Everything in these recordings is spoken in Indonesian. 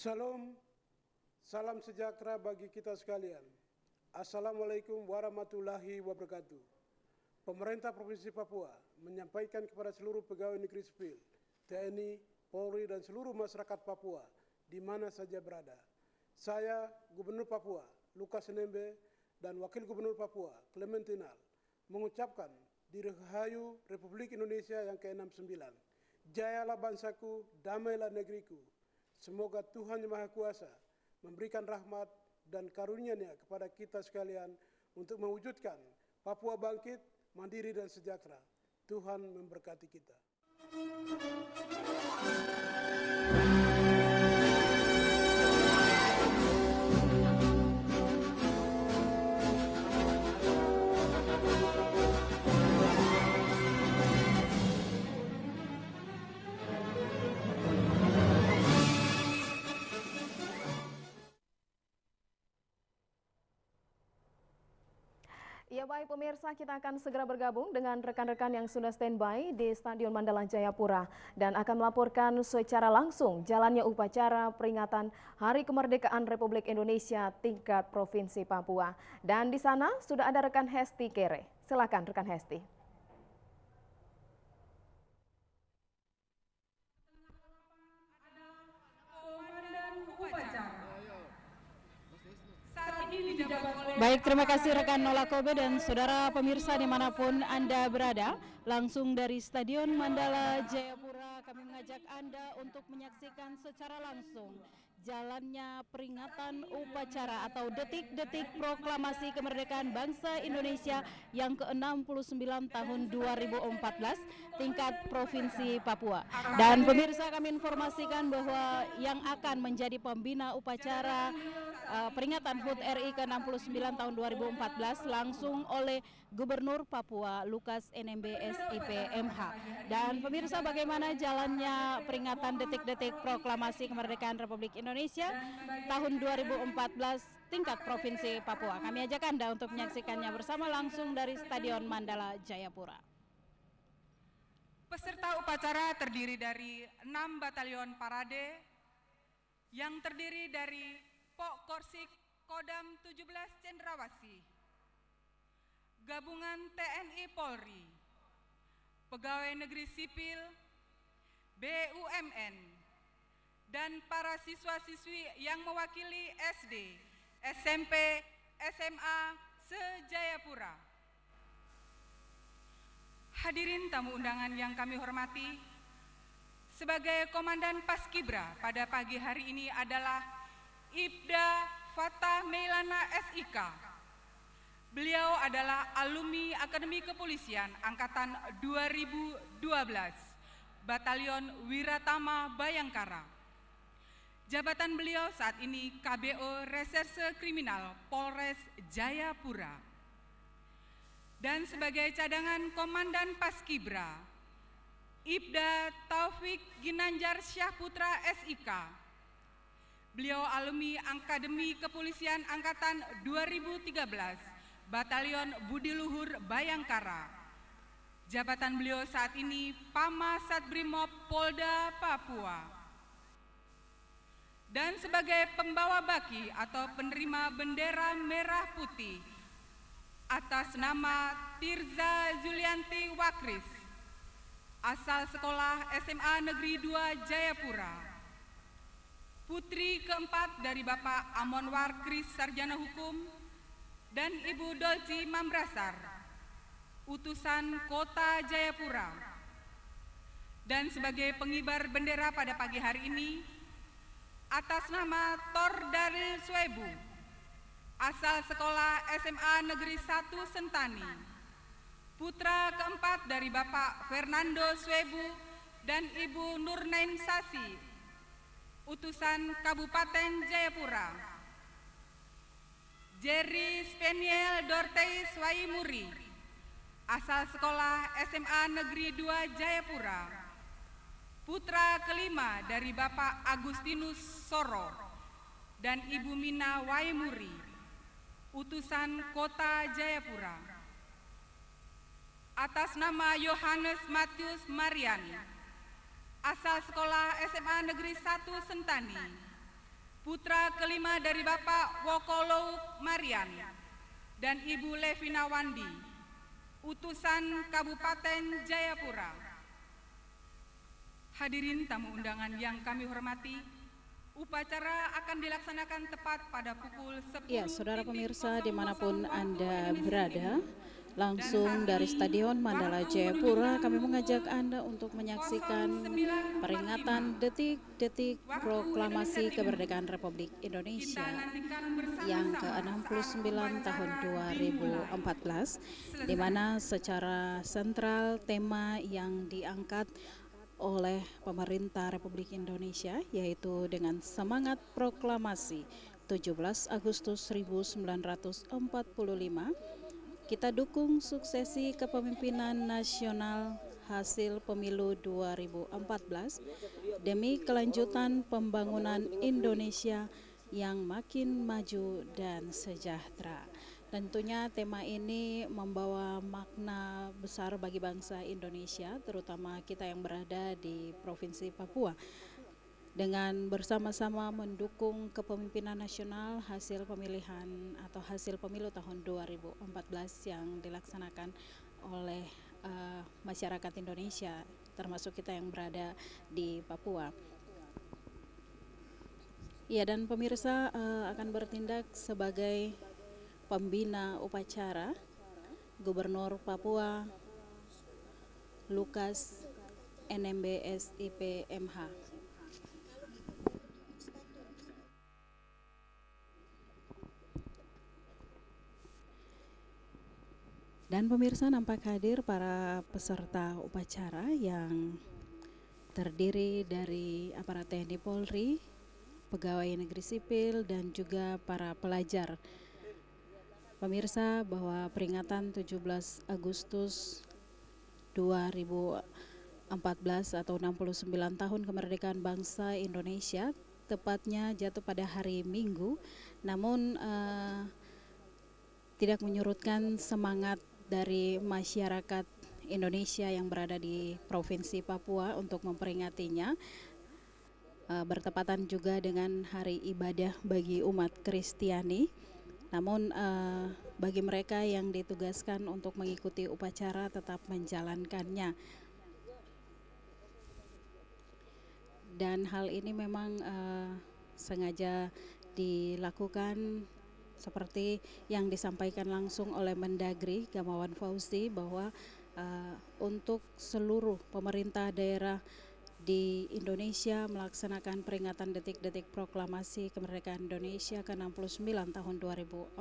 Salam, salam sejahtera bagi kita sekalian. Assalamualaikum warahmatullahi wabarakatuh. Pemerintah Provinsi Papua menyampaikan kepada seluruh pegawai negeri sipil, TNI, Polri, dan seluruh masyarakat Papua di mana saja berada. Saya, Gubernur Papua, Lukas Nmb, dan Wakil Gubernur Papua, Clementinal, mengucapkan Dirgahayu Republik Indonesia yang ke-69. Jayalah bangsaku, damailah negeriku. Semoga Tuhan Yang Maha Kuasa memberikan rahmat dan karunia-Nya kepada kita sekalian untuk mewujudkan Papua bangkit, mandiri dan sejahtera. Tuhan memberkati kita. Ya baik pemirsa, kita akan segera bergabung dengan rekan-rekan yang sudah standby di Stadion Mandala Jayapura dan akan melaporkan secara langsung jalannya upacara peringatan Hari Kemerdekaan Republik Indonesia tingkat Provinsi Papua. Dan di sana sudah ada rekan Hesti Kere. Silakan rekan Hesti. Baik, terima kasih rekan Nola Kobe dan saudara pemirsa dimanapun Anda berada. Langsung dari Stadion Mandala Jayapura kami mengajak Anda untuk menyaksikan secara langsung jalannya peringatan upacara atau detik-detik proklamasi kemerdekaan bangsa Indonesia yang ke-69 tahun 2014 tingkat Provinsi Papua. Dan pemirsa kami informasikan bahwa yang akan menjadi pembina upacara peringatan HUT RI ke-69 tahun 2014 langsung oleh Gubernur Papua Lukas Nmb SIP MH. Dan pemirsa, bagaimana jalannya peringatan detik-detik proklamasi kemerdekaan Republik Indonesia tahun 2014 tingkat Provinsi Papua. Kami ajak Anda untuk menyaksikannya bersama langsung dari Stadion Mandala Jayapura. Peserta upacara terdiri dari 6 batalion parade yang terdiri dari Pok Korsik Kodam 17 Cendrawasih, Gabungan TNI Polri, Pegawai Negeri Sipil, BUMN, dan para siswa-siswi yang mewakili SD, SMP, SMA se-Jayapura. Hadirin tamu undangan yang kami hormati, sebagai Komandan Paskibra pada pagi hari ini adalah Ibda Fatah Meilana SIK. Beliau adalah alumni Akademi Kepolisian Angkatan 2012, Batalion Wiratama Bayangkara. Jabatan beliau saat ini KBO Reserse Kriminal Polres Jayapura. Dan sebagai cadangan Komandan Paskibra, Ibda Taufik Ginanjar Syahputra SIK. Beliau alumni Akademi Kepolisian Angkatan 2013, Batalion Budi Luhur Bayangkara. Jabatan beliau saat ini Pama Satbrimob Polda Papua. Dan sebagai pembawa baki atau penerima bendera merah putih atas nama Tirza Zulianti Wakris, asal sekolah SMA Negeri 2 Jayapura. Putri keempat dari Bapak Amon Warkris Sarjana Hukum dan Ibu Dolci Mambrasar, utusan Kota Jayapura. Dan sebagai pengibar bendera pada pagi hari ini, atas nama Tor Daril Swebu, asal sekolah SMA Negeri 1 Sentani. Putra keempat dari Bapak Fernando Swebu dan Ibu Nurnain Sasi, utusan Kabupaten Jayapura. Jerry Speniel Dorteis Waimuri, asal sekolah SMA Negeri 2 Jayapura. Putra kelima dari Bapak Agustinus Soro dan Ibu Mina Waimuri, utusan Kota Jayapura. Atas nama Yohanes Matius Marian, asal sekolah SMA Negeri 1 Sentani. putra kelima dari Bapak Wokolouk Marian dan Ibu Levina Wandi, utusan Kabupaten Jayapura. Hadirin tamu undangan yang kami hormati, upacara akan dilaksanakan tepat pada pukul 10. Ya, saudara pemirsa dimanapun Anda berada, langsung dari Stadion Mandala Jayapura kami mengajak Anda untuk menyaksikan peringatan detik-detik proklamasi kemerdekaan Republik Indonesia yang ke-69 tahun 2014, di mana secara sentral tema yang diangkat oleh pemerintah Republik Indonesia yaitu dengan semangat proklamasi 17 Agustus 1945, kita dukung suksesi kepemimpinan nasional hasil pemilu 2014 demi kelanjutan pembangunan Indonesia yang makin maju dan sejahtera. Tentunya tema ini membawa makna besar bagi bangsa Indonesia, terutama kita yang berada di Provinsi Papua, dengan bersama-sama mendukung kepemimpinan nasional hasil pemilihan atau hasil pemilu tahun 2014 yang dilaksanakan oleh masyarakat Indonesia, termasuk kita yang berada di Papua. Ya, dan pemirsa akan bertindak sebagai pembina upacara Gubernur Papua Lukas NMB SIP MH. Dan pemirsa, nampak hadir para peserta upacara yang terdiri dari aparat TNI Polri, pegawai negeri sipil, dan juga para pelajar. Pemirsa, bahwa peringatan 17 Agustus 2014 atau 69 tahun kemerdekaan bangsa Indonesia tepatnya jatuh pada hari Minggu, namun tidak menyurutkan semangat dari masyarakat Indonesia yang berada di Provinsi Papua untuk memperingatinya, bertepatan juga dengan hari ibadah bagi umat Kristiani. Namun bagi mereka yang ditugaskan untuk mengikuti upacara tetap menjalankannya. Dan hal ini memang sengaja dilakukan seperti yang disampaikan langsung oleh Mendagri Gamawan Fauzi, bahwa untuk seluruh pemerintah daerah di Indonesia melaksanakan peringatan detik-detik proklamasi kemerdekaan Indonesia ke-69 tahun 2014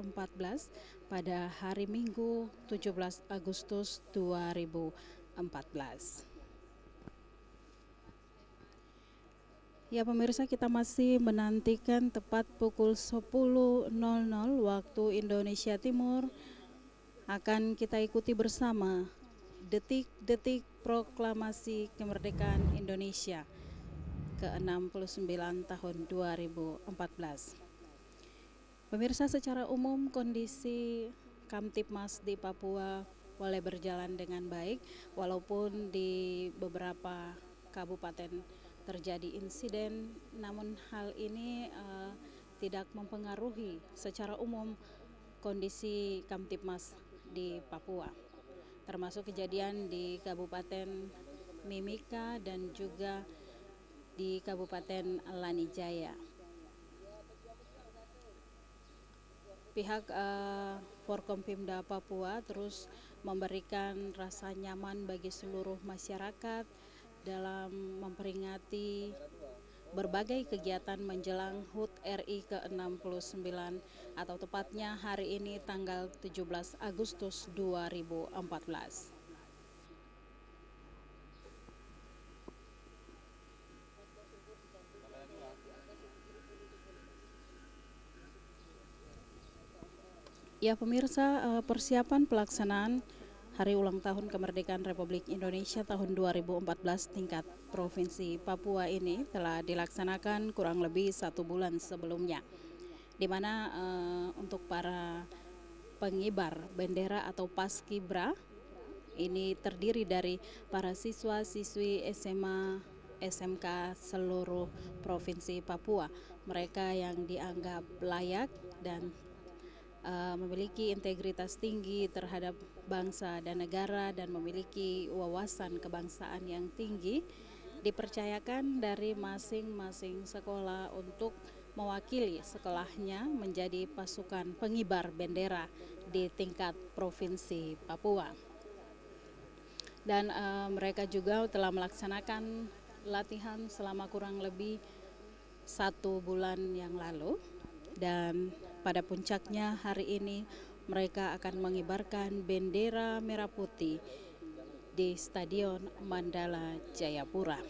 pada hari Minggu 17 Agustus 2014. Ya pemirsa, kita masih menantikan tepat pukul 10.00 waktu Indonesia Timur akan kita ikuti bersama detik-detik proklamasi kemerdekaan Indonesia ke-69 tahun 2014. Pemirsa, secara umum kondisi Kamtibmas di Papua boleh berjalan dengan baik, walaupun di beberapa kabupaten terjadi insiden, namun hal ini tidak mempengaruhi secara umum kondisi Kamtibmas di Papua, termasuk kejadian di Kabupaten Mimika dan juga di Kabupaten Lanijaya. Pihak Forkompimda Papua terus memberikan rasa nyaman bagi seluruh masyarakat dalam memperingati berbagai kegiatan menjelang HUT RI ke-69 atau tepatnya hari ini tanggal 17 Agustus 2014. Ya pemirsa, persiapan pelaksanaan Hari Ulang Tahun Kemerdekaan Republik Indonesia tahun 2014 tingkat Provinsi Papua ini telah dilaksanakan kurang lebih 1 bulan sebelumnya, di mana untuk para pengibar bendera atau paskibra ini terdiri dari para siswa-siswi SMA SMK seluruh Provinsi Papua. Mereka yang dianggap layak dan memiliki integritas tinggi terhadap bangsa dan negara dan memiliki wawasan kebangsaan yang tinggi, dipercayakan dari masing-masing sekolah untuk mewakili sekolahnya menjadi pasukan pengibar bendera di tingkat Provinsi Papua. Dan mereka juga telah melaksanakan latihan selama kurang lebih 1 bulan yang lalu, dan pada puncaknya hari ini mereka akan mengibarkan bendera merah putih di Stadion Mandala Jayapura.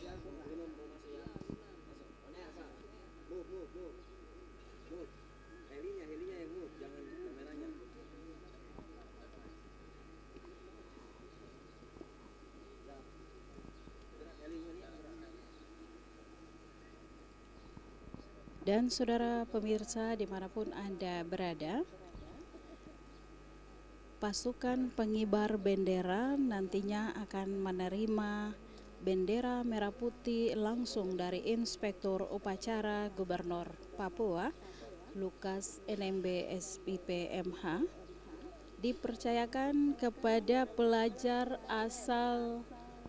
Dan saudara pemirsa dimanapun Anda berada, pasukan pengibar bendera nantinya akan menerima bendera merah putih langsung dari Inspektur Upacara Gubernur Papua, Lukas NMB SIP MH, dipercayakan kepada pelajar asal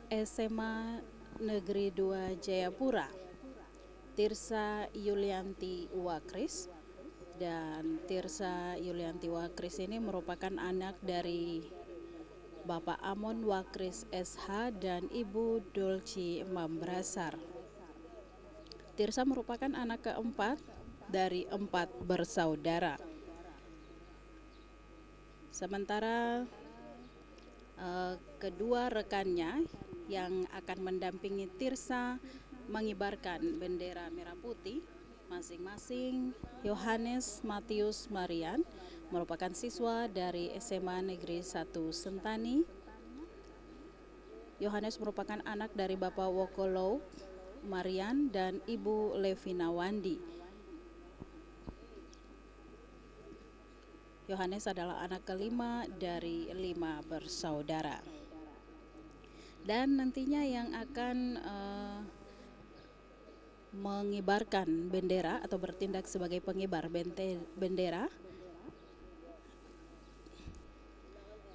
SMA Negeri 2 Jayapura, Tirsa Yulianti Wakris. Dan Tirsa Yulianti Wakris ini merupakan anak dari Bapak Amon Wakris SH dan Ibu Dolci Mambrasar. Tirsa merupakan anak keempat dari 4 bersaudara. Sementara kedua rekannya yang akan mendampingi Tirsa mengibarkan bendera merah putih, masing-masing Yohanes Matius Marian merupakan siswa dari SMA Negeri 1 Sentani. Yohanes merupakan anak dari Bapak Wokolo Marian dan Ibu Levina Wandi. Yohanes adalah anak kelima dari 5 bersaudara. Dan nantinya yang akan mengibarkan bendera atau bertindak sebagai pengibar bendera,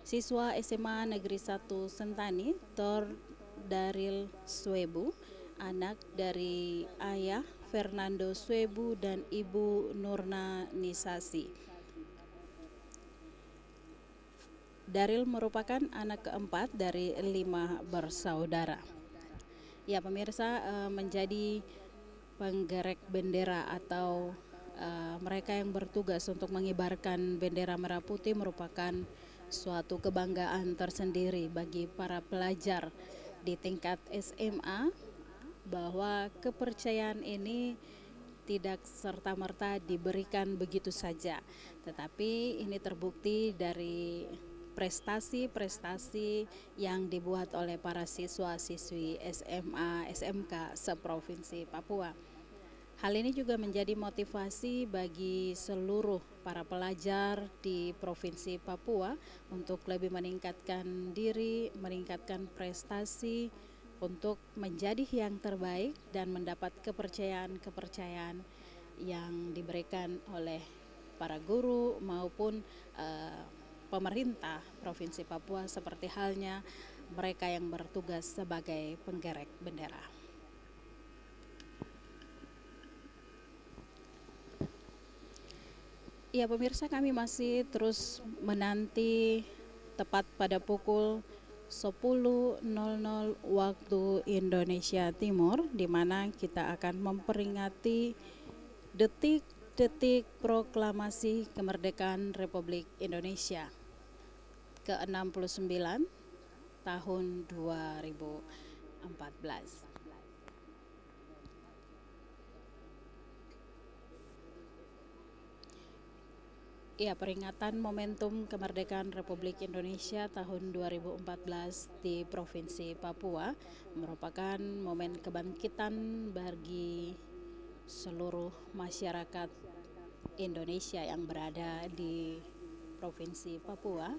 siswa SMA Negeri 1 Sentani, Tor Daril Swebu, anak dari ayah Fernando Swebu dan Ibu Nurna Nisasi. Daril merupakan anak keempat dari 5 bersaudara. Ya pemirsa, menjadi penggerek bendera atau mereka yang bertugas untuk mengibarkan bendera merah putih merupakan suatu kebanggaan tersendiri bagi para pelajar di tingkat SMA, bahwa kepercayaan ini tidak serta-merta diberikan begitu saja, tetapi ini terbukti dari prestasi-prestasi yang dibuat oleh para siswa-siswi SMA, SMK seprovinsi Papua. Hal ini juga menjadi motivasi bagi seluruh para pelajar di Provinsi Papua untuk lebih meningkatkan diri, meningkatkan prestasi untuk menjadi yang terbaik dan mendapat kepercayaan-kepercayaan yang diberikan oleh para guru maupun pemerintah Provinsi Papua, seperti halnya mereka yang bertugas sebagai penggerek bendera. Ya pemirsa, kami masih terus menanti tepat pada pukul 10.00 waktu Indonesia Timur, di mana kita akan memperingati detik-detik proklamasi kemerdekaan Republik Indonesia ke-69 tahun 2014. Ya, peringatan momentum kemerdekaan Republik Indonesia tahun 2014 di Provinsi Papua merupakan momen kebangkitan bagi seluruh masyarakat Indonesia yang berada di Provinsi Papua,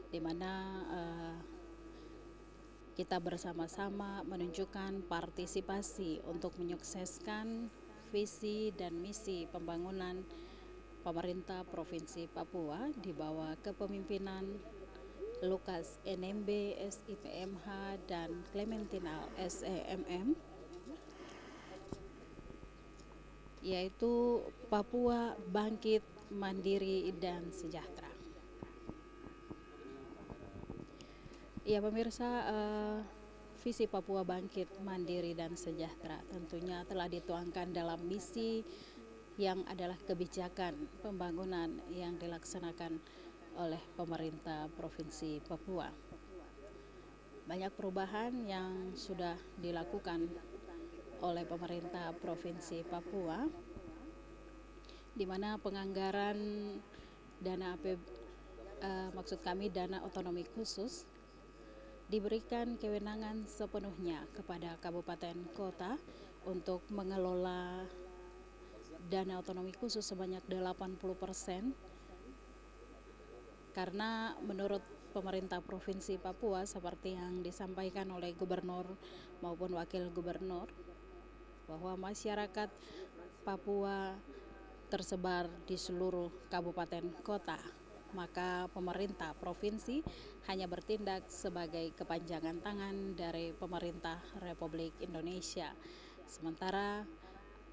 di mana kita bersama-sama menunjukkan partisipasi untuk menyukseskan visi dan misi pembangunan pemerintah Provinsi Papua di bawah kepemimpinan Lukas NMB SIPMH dan Clementina SEMM, yaitu Papua Bangkit, Mandiri, dan Sejahtera. Ya pemirsa, visi Papua Bangkit, Mandiri, dan Sejahtera tentunya telah dituangkan dalam misi yang adalah kebijakan pembangunan yang dilaksanakan oleh pemerintah Provinsi Papua. Banyak perubahan yang sudah dilakukan oleh pemerintah Provinsi Papua, di mana penganggaran dana dana otonomi khusus diberikan kewenangan sepenuhnya kepada kabupaten kota untuk mengelola dana otonomi khusus sebanyak 80%, karena menurut pemerintah Provinsi Papua seperti yang disampaikan oleh gubernur maupun wakil gubernur, bahwa masyarakat Papua tersebar di seluruh kabupaten kota, maka pemerintah provinsi hanya bertindak sebagai kepanjangan tangan dari pemerintah Republik Indonesia. Sementara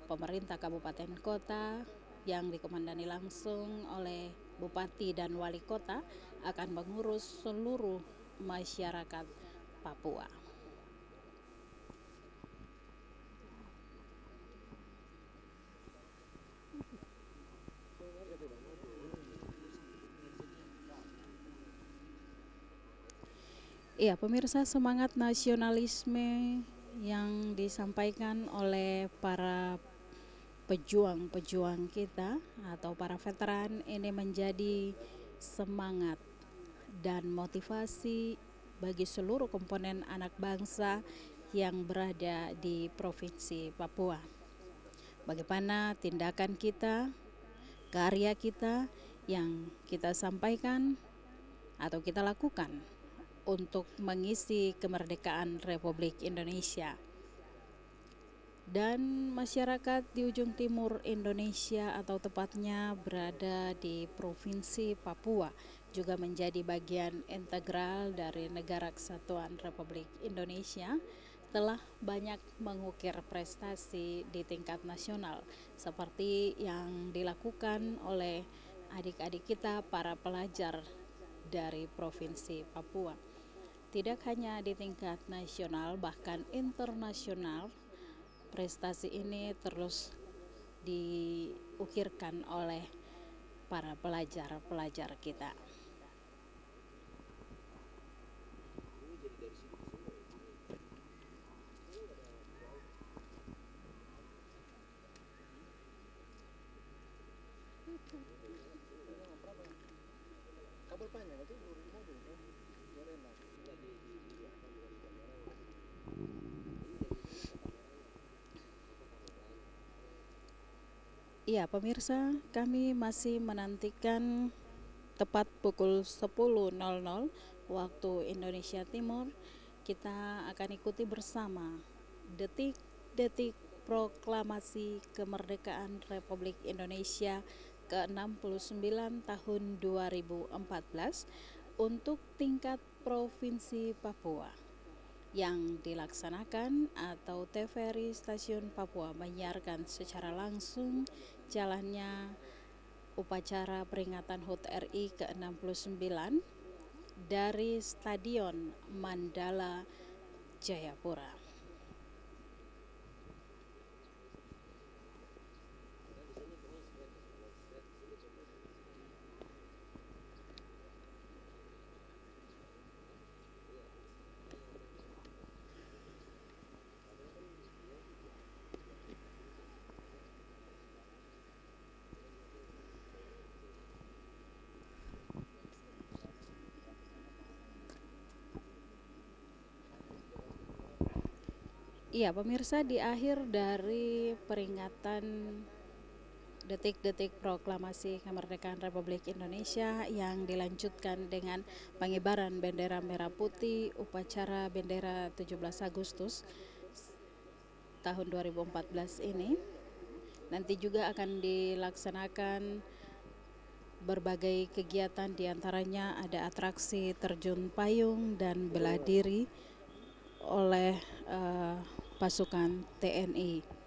pemerintah kabupaten kota yang dikomandani langsung oleh bupati dan wali kota akan mengurus seluruh masyarakat Papua. Iya pemirsa, semangat nasionalisme yang disampaikan oleh para pejuang-pejuang kita atau para veteran ini menjadi semangat dan motivasi bagi seluruh komponen anak bangsa yang berada di Provinsi Papua. Bagaimana tindakan kita, karya kita yang kita sampaikan atau kita lakukan untuk mengisi kemerdekaan Republik Indonesia. Dan masyarakat di ujung timur Indonesia atau tepatnya berada di Provinsi Papua juga menjadi bagian integral dari Negara Kesatuan Republik Indonesia, telah banyak mengukir prestasi di tingkat nasional seperti yang dilakukan oleh adik-adik kita para pelajar dari Provinsi Papua. Tidak hanya di tingkat nasional, bahkan internasional, prestasi ini terus diukirkan oleh para pelajar-pelajar kita. Iya pemirsa, kami masih menantikan tepat pukul 10.00 waktu Indonesia Timur, kita akan ikuti bersama detik-detik proklamasi kemerdekaan Republik Indonesia ke-69 tahun 2014 untuk tingkat Provinsi Papua, yang dilaksanakan atau TVRI Stasiun Papua menyiarkan secara langsung jalannya upacara peringatan HUT RI ke-69 dari Stadion Mandala Jayapura. Iya pemirsa, di akhir dari peringatan detik-detik proklamasi kemerdekaan Republik Indonesia yang dilanjutkan dengan pengibaran bendera merah putih upacara bendera 17 Agustus tahun 2014 ini. Nanti juga akan dilaksanakan berbagai kegiatan, diantaranya ada atraksi terjun payung dan bela diri oleh pasukan TNI.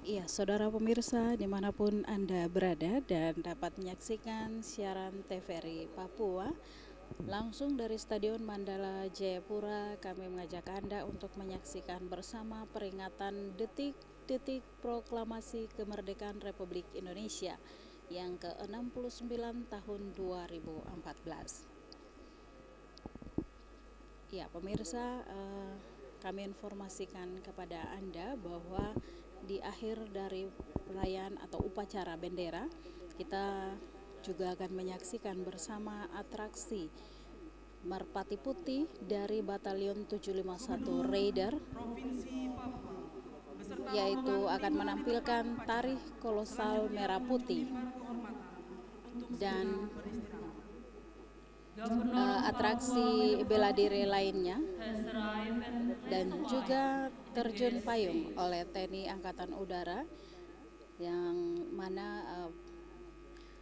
Iya, saudara pemirsa dimanapun Anda berada dan dapat menyaksikan siaran TVRI Papua langsung dari Stadion Mandala Jayapura, kami mengajak Anda untuk menyaksikan bersama peringatan detik-detik proklamasi kemerdekaan Republik Indonesia yang ke-69 tahun 2014. Ya, pemirsa, kami informasikan kepada Anda bahwa di akhir dari perayaan atau upacara bendera, kita juga akan menyaksikan bersama atraksi Merpati Putih dari Batalion 751 Raider, yaitu akan menampilkan tari kolosal merah putih dan atraksi bela diri lainnya, dan juga terjun payung oleh TNI Angkatan Udara, yang mana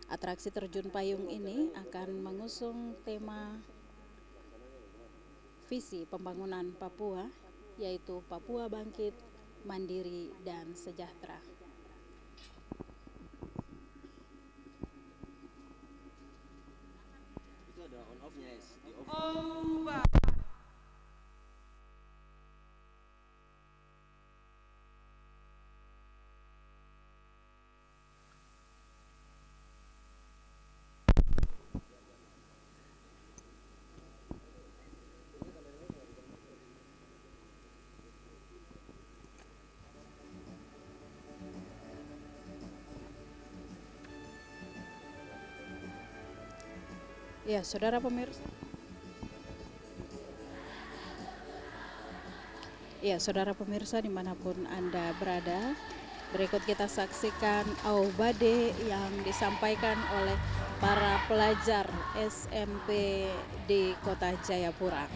atraksi terjun payung ini akan mengusung tema visi pembangunan Papua, yaitu Papua Bangkit, Mandiri, dan Sejahtera. Itu ada on off-nya, di off. Ya, saudara pemirsa. Ya, saudara pemirsa dimanapun Anda berada, berikut kita saksikan aubade yang disampaikan oleh para pelajar SMP di Kota Jayapura.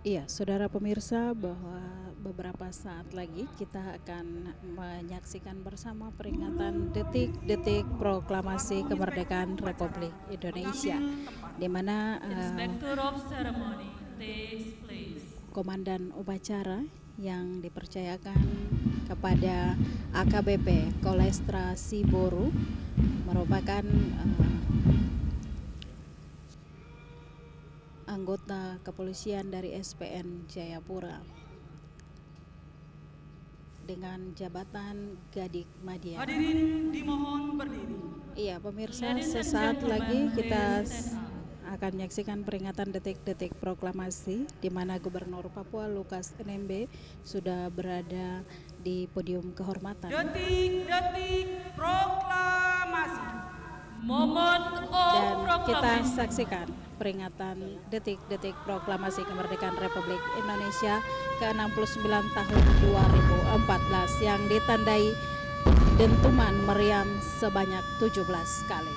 Iya, saudara pemirsa, bahwa beberapa saat lagi kita akan menyaksikan bersama peringatan detik-detik proklamasi kemerdekaan Republik Indonesia, di mana Inspector of ceremony takes place. komandan upacara yang dipercayakan kepada AKBP Kolestra Siboru merupakan anggota kepolisian dari SPN Jayapura dengan jabatan Gadik Madya. Hadirin dimohon berdiri. Iya, pemirsa, Ladies and sesaat gentlemen, lagi kita please stand up. akan menyaksikan peringatan detik-detik proklamasi di mana Gubernur Papua Lukas NMB sudah berada di podium kehormatan. Detik-detik proklamasi. Moment of Dan kita proclamation. saksikan peringatan detik-detik proklamasi kemerdekaan Republik Indonesia ke-69 tahun 2014 yang ditandai dentuman meriam sebanyak 17 kali.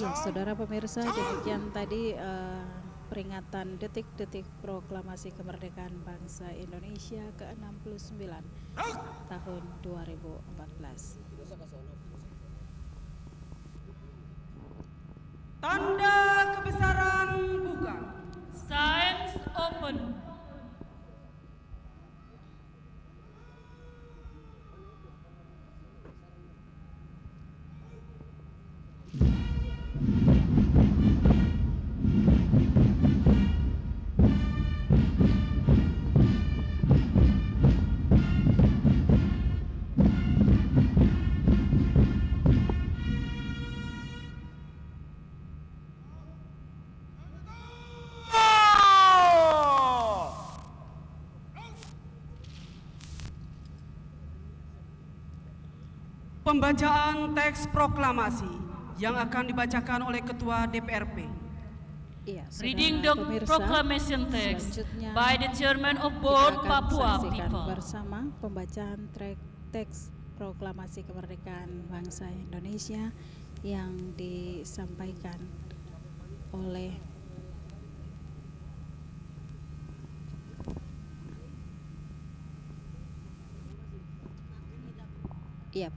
Ya, saudara pemirsa, demikian tadi peringatan detik-detik proklamasi kemerdekaan bangsa Indonesia ke-69 tahun 2014. Tanda kebesaran buka. Signs open. Pembacaan teks proklamasi yang akan dibacakan oleh Ketua DPRP. Iya, saudara Reading the pemirsa, proclamation text selanjutnya by the Chairman of kita Board akan Papua saksikan People. bersama pembacaan teks proklamasi kemerdekaan bangsa Indonesia yang disampaikan oleh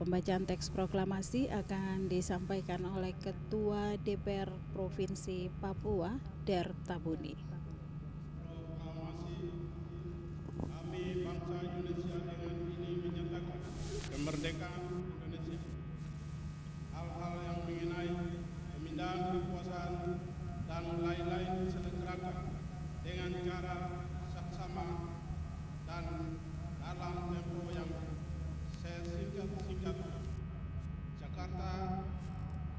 pembacaan teks proklamasi akan disampaikan oleh Ketua DPR Provinsi Papua, Der Tabuni. Kami bangsa Indonesia dengan ini menyatakan kemerdekaan Indonesia. Hal-hal yang mengenai pemindahan kekuasaan dan lain-lain diselenggarakan dengan cara saksama dan dalam tempo yang sesingkat-singkatnya. Jakarta,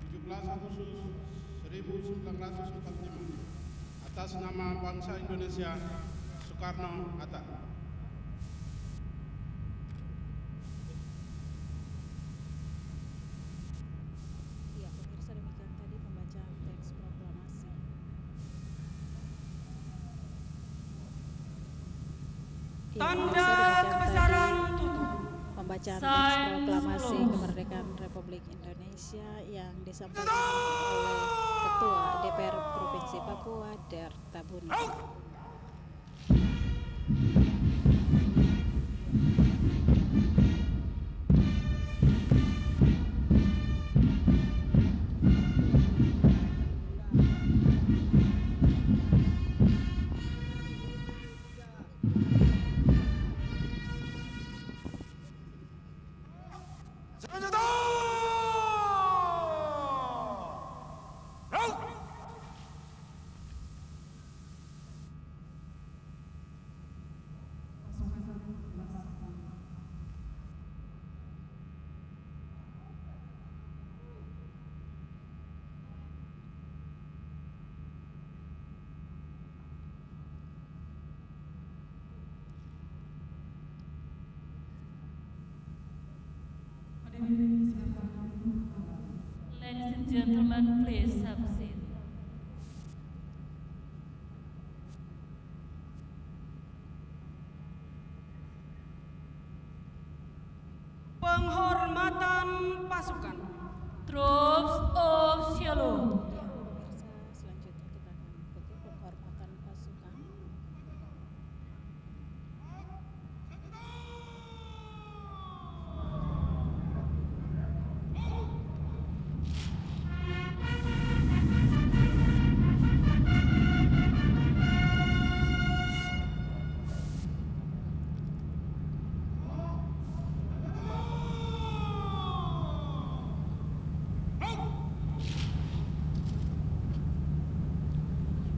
17 Agustus 1945. Atas nama bangsa Indonesia, Soekarno-Hatta. Iya, pemirsa, demikian tadi pembacaan teks proklamasi. Iya, Tanda pemirsa, demikian kebesaran tadi tutup. pembacaan teks Signs proklamasi closed. kemerdekaan Republik Indonesia yang disampaikan oleh Ketua DPR Provinsi Papua, Der Tabuni. gentlemen, please have a seat. Penghormatan pasukan. Troops of Shalom. Ya, pemirsa, selanjutnya kita akan ikuti penghormatan pasukan.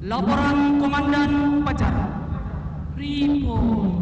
Laporan Komandan Upacara. Report.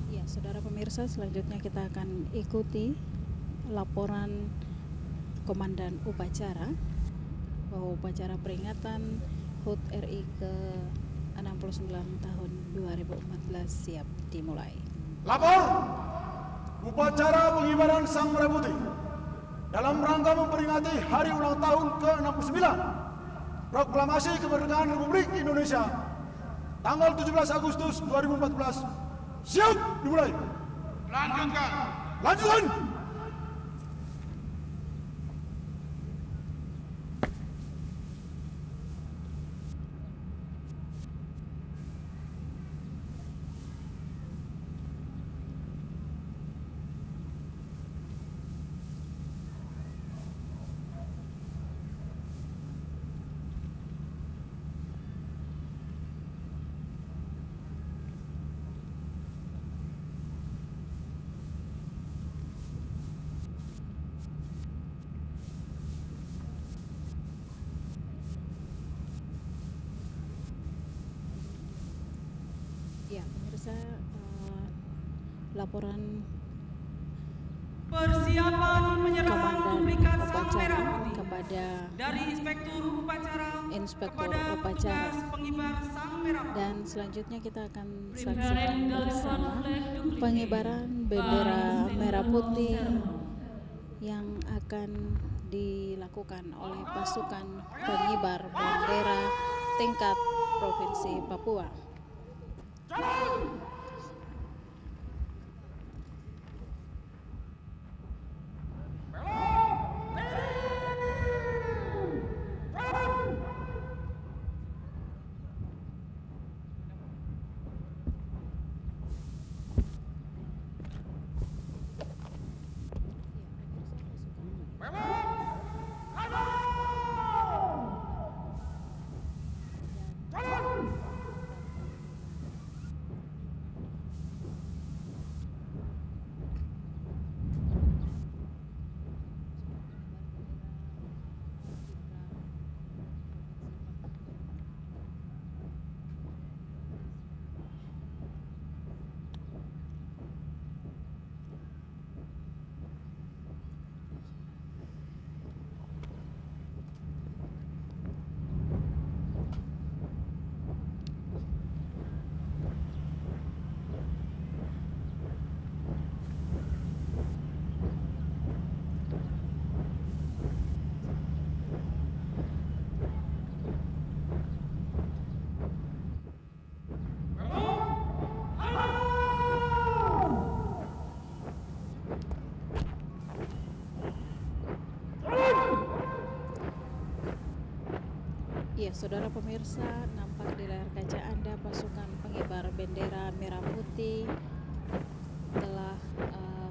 Ya, saudara pemirsa, selanjutnya kita akan ikuti laporan Komandan Upacara bahwa upacara peringatan HUT RI ke-69 tahun 2014 siap dimulai. Lapor, upacara pengibaran Sang Merah Putih dalam rangka memperingati hari ulang tahun ke-69 Proklamasi Kemerdekaan Republik Indonesia tanggal 17 Agustus 2014 siap dimulai. Lanjutkan. Lanjutkan. Ya, pemirsa, laporan Persiapan penyerahan Komandan duplikat Sang Upacara Merah Putih kepada dari Inspektur Upacara Inspektur kepada Upacara. petugas pengibar Sang Merah Putih. Dan selanjutnya kita akan saksikan Preparing the bersama flag duplicate pengibaran bendera by merah Inspektur putih Upacara. yang akan dilakukan oleh pasukan pengibar bendera tingkat Provinsi Papua. Ya, saudara pemirsa, nampak di layar kaca Anda pasukan pengibar bendera merah putih telah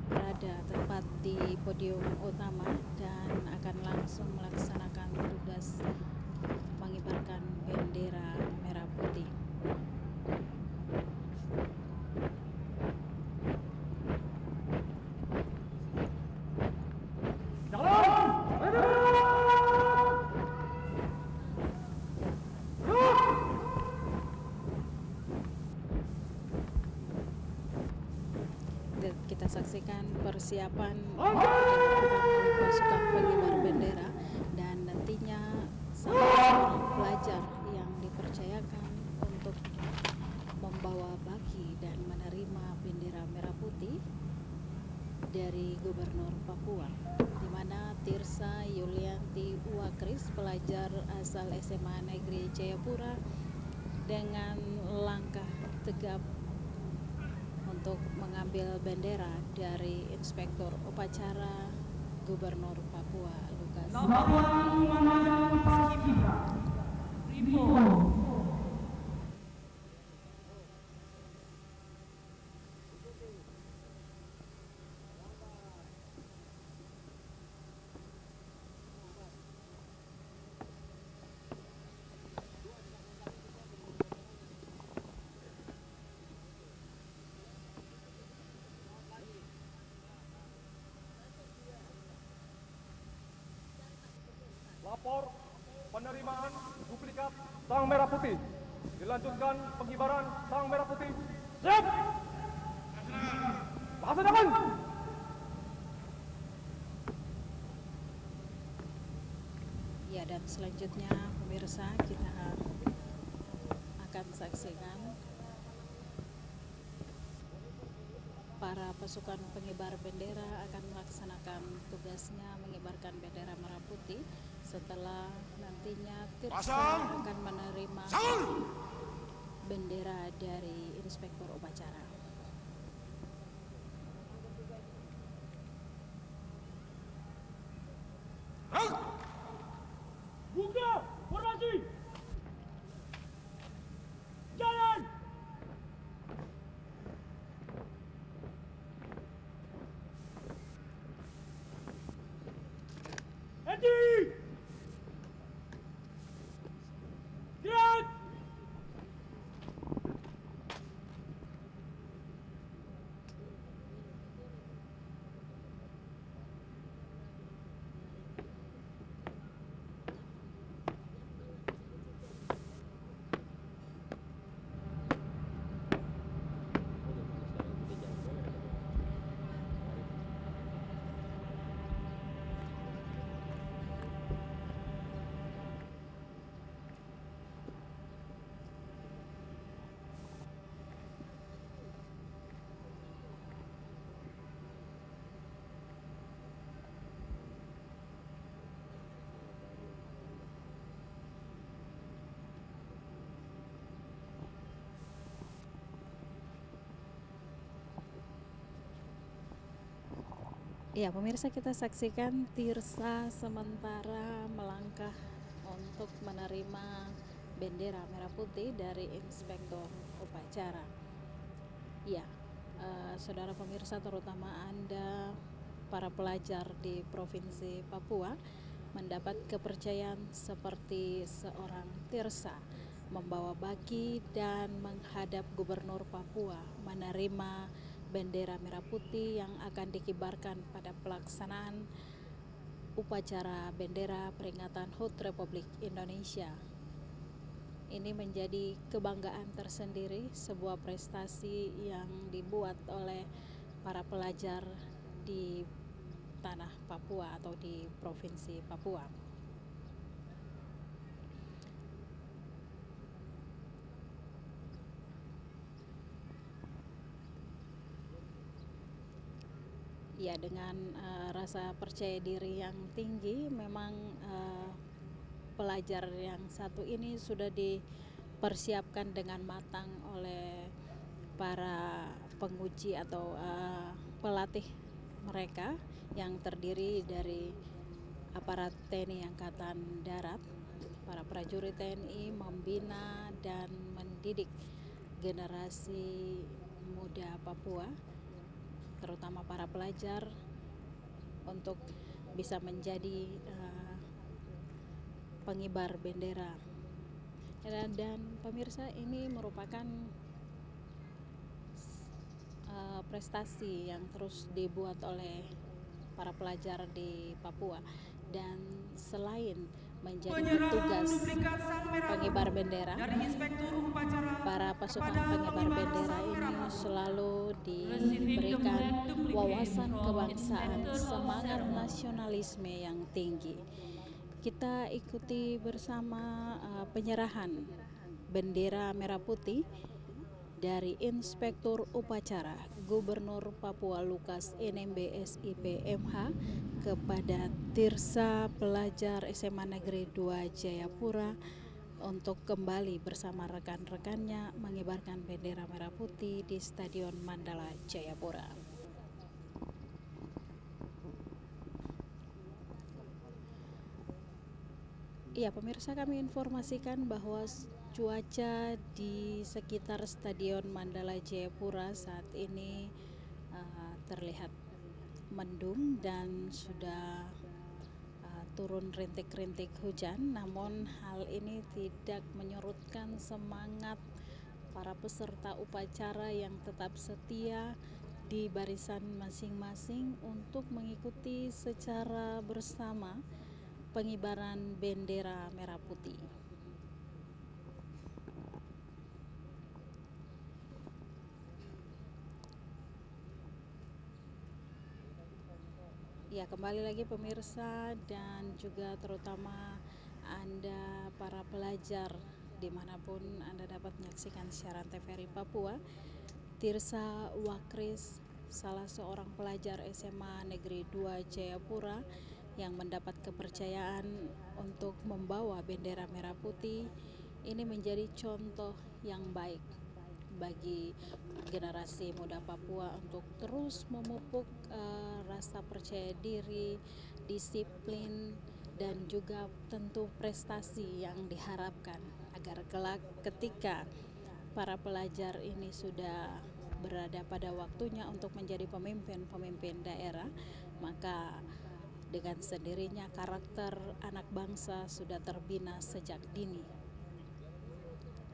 berada tepat di podium utama dan akan langsung melaksanakan tugas mengibarkan bendera merah putih. kita saksikan persiapan yang dilakukan oleh pasukan pengibar bendera, dan nantinya salah seorang pelajar yang dipercayakan untuk membawa baki dan menerima bendera merah putih dari Gubernur Papua, di mana Tirsa Yulianti Uwakris, pelajar asal SMA Negeri Jayapura, dengan langkah tegap untuk mengambil bendera dari Inspektur Upacara Gubernur Papua Lukas. Lapor penerimaan duplikat sang merah putih. Dilanjutkan pengibaran sang merah putih. Siap! Laksanakan! Ya, dan selanjutnya pemirsa, kita akan saksikan para pasukan pengibar bendera akan melaksanakan tugasnya mengibarkan bendera merah putih setelah nantinya Tirsa akan menerima bendera dari Inspektur Upacara. Buka formasi. Jalan. Henti. Gerak. Ya, pemirsa, kita saksikan Tirsa sementara melangkah untuk menerima bendera merah putih dari Inspektur Upacara. Ya, saudara pemirsa, terutama Anda para pelajar di Provinsi Papua, mendapat kepercayaan seperti seorang Tirsa membawa baki dan menghadap Gubernur Papua menerima bendera merah putih yang akan dikibarkan pada pelaksanaan upacara bendera peringatan HUT Republik Indonesia. Ini menjadi kebanggaan tersendiri, sebuah prestasi yang dibuat oleh para pelajar di tanah Papua atau di Provinsi Papua. Ya, dengan rasa percaya diri yang tinggi, memang pelajar yang satu ini sudah dipersiapkan dengan matang oleh para penguji atau pelatih mereka yang terdiri dari aparat TNI Angkatan Darat. Para prajurit TNI membina dan mendidik generasi muda Papua, terutama para pelajar, untuk bisa menjadi pengibar bendera. Dan pemirsa, ini merupakan prestasi yang terus dibuat oleh para pelajar di Papua. Dan selain menjadi Penyerahan petugas duplikat sang merah pengibar bendera. dari Inspektur Upacara Para pasukan kepada pengibar pengibar bendera sang merah ini putih. selalu diberikan wawasan kebangsaan, semangat nasionalisme yang tinggi. Kita ikuti bersama penyerahan bendera merah putih dari Inspektur Upacara Gubernur Papua Lukas NMB SIP MH kepada Tirsa pelajar SMA Negeri 2 Jayapura untuk kembali bersama rekan-rekannya mengibarkan bendera merah putih di Stadion Mandala Jayapura. Ya, pemirsa, kami informasikan bahwa cuaca di sekitar Stadion Mandala Jayapura saat ini terlihat mendung dan sudah turun rintik-rintik hujan, namun hal ini tidak menyurutkan semangat para peserta upacara yang tetap setia di barisan masing-masing untuk mengikuti secara bersama pengibaran bendera merah putih. Ya, kembali lagi pemirsa dan juga terutama Anda para pelajar dimanapun Anda dapat menyaksikan siaran TVRI Papua. Tirsa Wakris, salah seorang pelajar SMA Negeri 2 Jayapura yang mendapat kepercayaan untuk membawa bendera merah putih, ini menjadi contoh yang baik bagi generasi muda Papua untuk terus memupuk rasa percaya diri, disiplin, dan juga tentu prestasi yang diharapkan agar kelak ketika para pelajar ini sudah berada pada waktunya untuk menjadi pemimpin daerah, maka dengan sendirinya karakter anak bangsa sudah terbina sejak dini.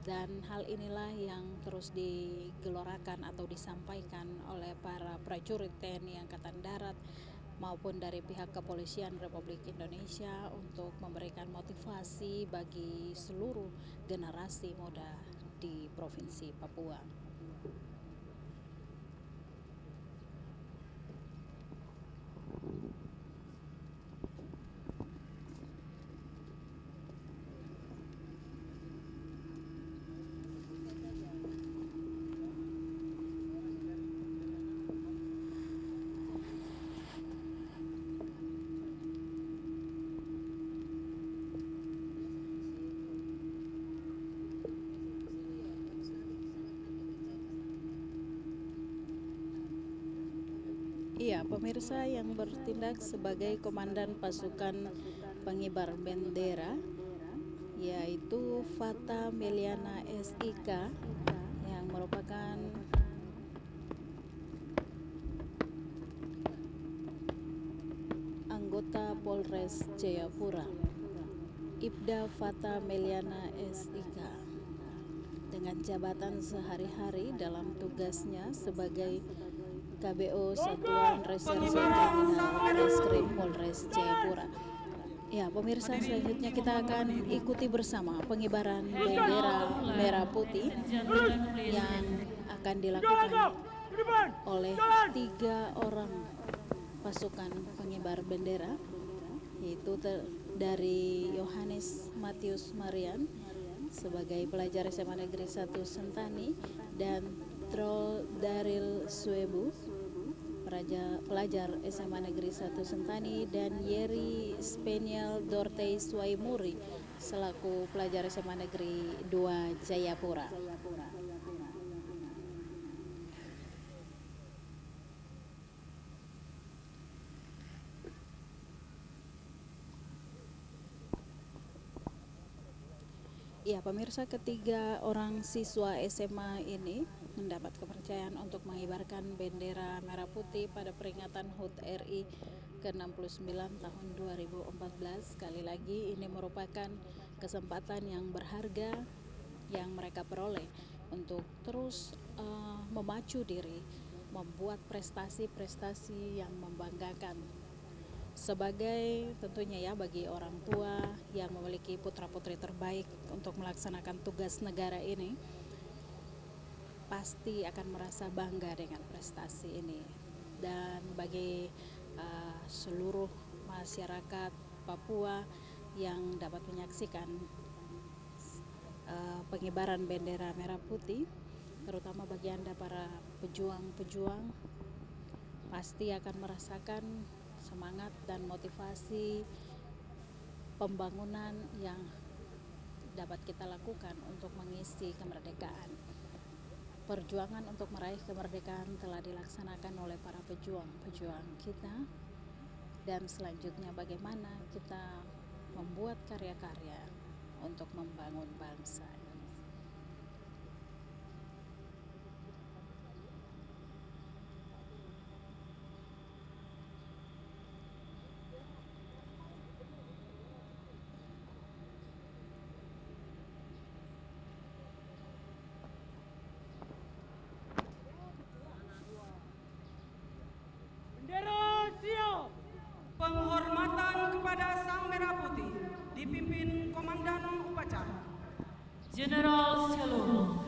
Dan hal inilah yang terus digelorakan atau disampaikan oleh para prajurit TNI Angkatan Darat maupun dari pihak Kepolisian Republik Indonesia untuk memberikan motivasi bagi seluruh generasi muda di Provinsi Papua. Iya, pemirsa, yang bertindak sebagai komandan pasukan pengibar bendera yaitu Fata Meliana SIK yang merupakan anggota Polres Jayapura. Ibda Fata Meliana SIK dengan jabatan sehari-hari dalam tugasnya sebagai KBO Satuan Reserse Kriminal Reskrim Polres Jayapura. Ya, pemirsa, selanjutnya kita akan ikuti bersama pengibaran bendera merah putih yang akan dilakukan oleh 3 orang pasukan pengibar bendera, yaitu dari Yohanes Matius Marian sebagai pelajar SMA Negeri 1 Sentani dan Trol Daril Suebu, pelajar SMA Negeri 1 Sentani, dan Yeri Spenial Dortei Swaimuri selaku pelajar SMA Negeri 2 Jayapura. Ya, pemirsa, 3 orang siswa SMA ini mendapat kepercayaan untuk mengibarkan bendera merah putih pada peringatan HUT RI ke-69 tahun 2014. Sekali lagi, ini merupakan kesempatan yang berharga yang mereka peroleh untuk terus memacu diri, membuat prestasi-prestasi yang membanggakan sebagai tentunya ya bagi orang tua yang memiliki putra-putri terbaik untuk melaksanakan tugas negara ini, pasti akan merasa bangga dengan prestasi ini. Dan bagi seluruh masyarakat Papua yang dapat menyaksikan pengibaran bendera merah putih, terutama bagi Anda para pejuang-pejuang, pasti akan merasakan semangat dan motivasi pembangunan yang dapat kita lakukan untuk mengisi kemerdekaan. Perjuangan untuk meraih kemerdekaan telah dilaksanakan oleh para pejuang-pejuang kita, dan selanjutnya bagaimana kita membuat karya-karya untuk membangun bangsa. Penghormatan kepada Sang Merah Putih dipimpin Komandan Upacara Jenderal Selo.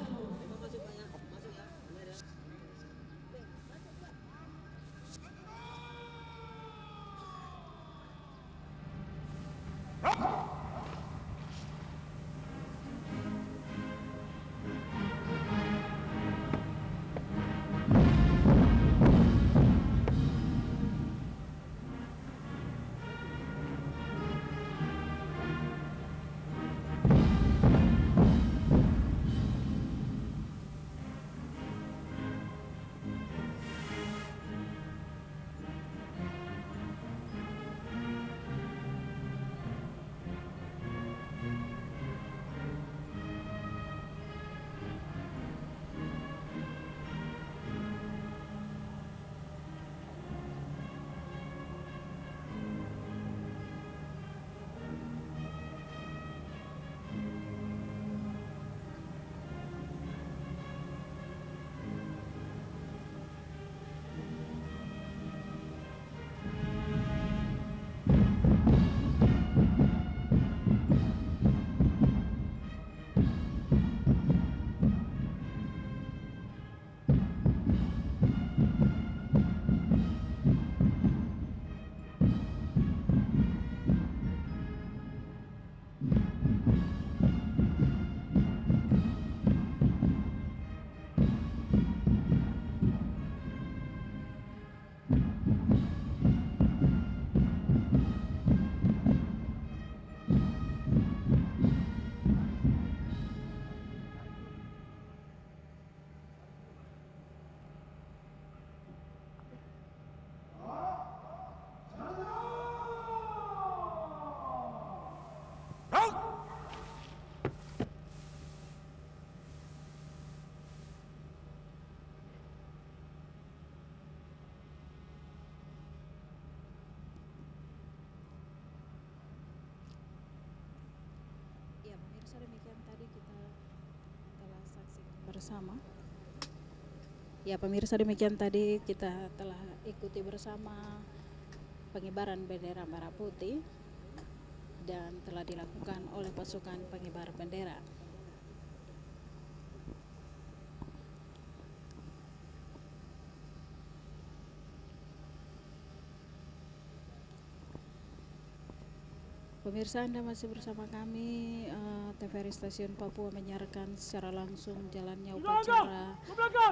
Pemirsa, demikian tadi kita telah ikuti bersama pengibaran bendera merah putih dan telah dilakukan oleh pasukan pengibar bendera. Pemirsa, Anda masih bersama kami. TVRI Stasiun Papua menyiarkan secara langsung jalannya upacara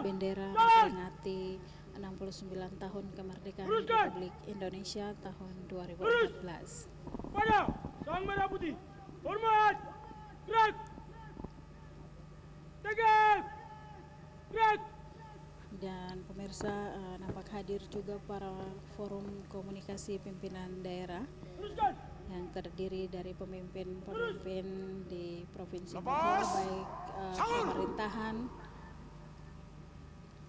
bendera memperingati 69 tahun kemerdekaan Republik Indonesia tahun 2014. Pada Sang Merah Putih, hormat, gerak, tegak, gerak. Dan pemirsa, nampak hadir juga para forum komunikasi pimpinan daerah yang terdiri dari pemimpin-pemimpin di Provinsi Papua, baik pemerintahan,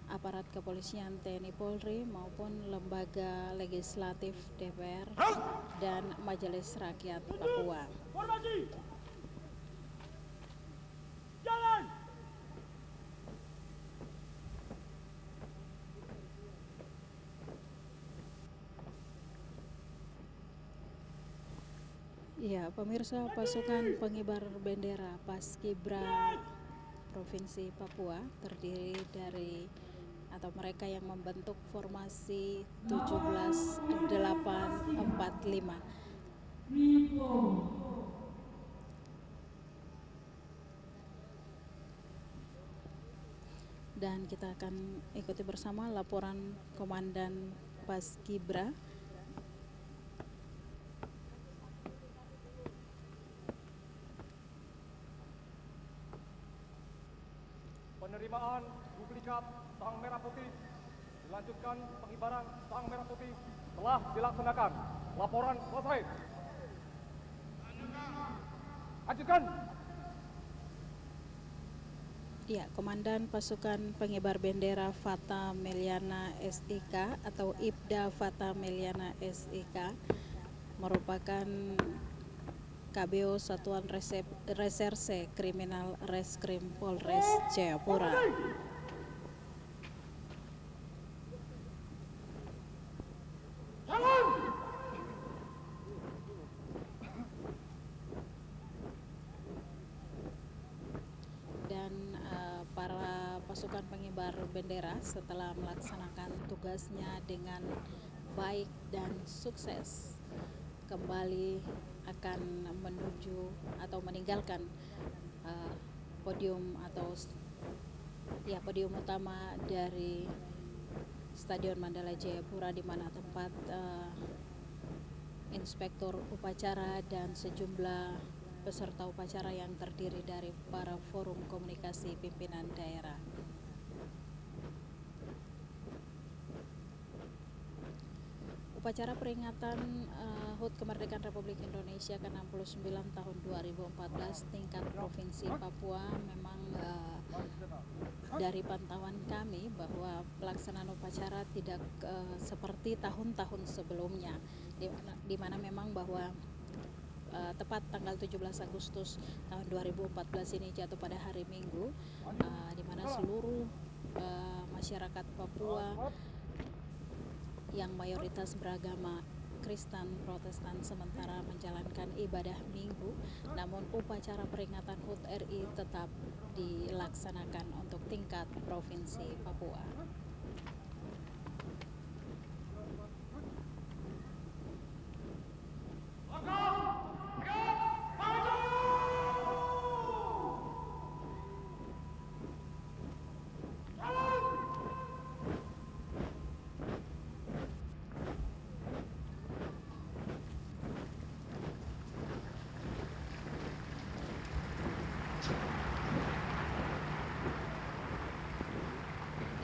aparat kepolisian TNI Polri maupun lembaga legislatif DPR dan Majelis Rakyat Papua. Formasi. Jalan. Ya, pemirsa, pasukan pengibar bendera Paskibra Provinsi Papua terdiri dari atau mereka yang membentuk formasi 17845. Dan kita akan ikuti bersama laporan Komandan Paskibra. Penerimaan duplikat sang merah putih dilanjutkan pengibaran sang merah putih telah dilaksanakan. Laporan selesai. Lanjutkan. Ya, Komandan Pasukan Pengibar Bendera Fata Meliana SIK atau IPDA Fata Meliana SIK merupakan KBO Satuan Reserse Kriminal Reskrim Polres Jayapura. Dan para pasukan pengibar bendera setelah melaksanakan tugasnya dengan baik dan sukses kembali akan menuju atau meninggalkan podium atau podium utama dari Stadion Mandala Jayapura, di mana tempat inspektur upacara dan sejumlah peserta upacara yang terdiri dari para forum komunikasi pimpinan daerah. Upacara peringatan HUT Kemerdekaan Republik Indonesia ke-69 tahun 2014 tingkat Provinsi Papua memang dari pantauan kami bahwa pelaksanaan upacara tidak seperti tahun-tahun sebelumnya, di mana memang bahwa tepat tanggal 17 Agustus tahun 2014 ini jatuh pada hari Minggu, di mana seluruh masyarakat Papua yang mayoritas beragama Kristen Protestan sementara menjalankan ibadah Minggu, namun upacara peringatan HUT RI tetap dilaksanakan untuk tingkat Provinsi Papua.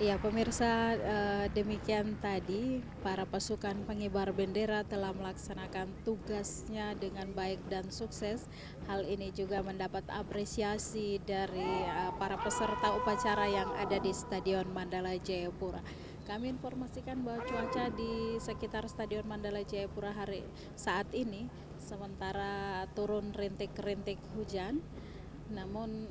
Ya, pemirsa, demikian tadi para pasukan pengibar bendera telah melaksanakan tugasnya dengan baik dan sukses. Hal ini juga mendapat apresiasi dari para peserta upacara yang ada di Stadion Mandala Jayapura. Kami informasikan bahwa cuaca di sekitar Stadion Mandala Jayapura saat ini sementara turun rintik-rintik hujan, namun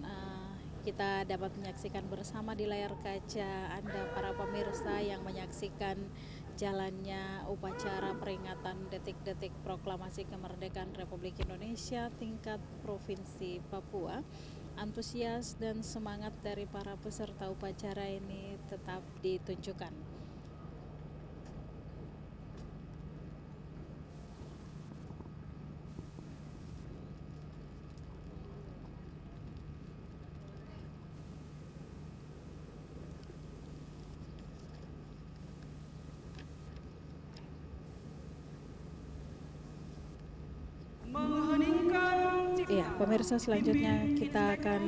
kita dapat menyaksikan bersama di layar kaca Anda para pemirsa yang menyaksikan jalannya upacara peringatan detik-detik proklamasi kemerdekaan Republik Indonesia tingkat Provinsi Papua. Antusias dan semangat dari para peserta upacara ini tetap ditunjukkan. Ya, pemirsa, selanjutnya kita akan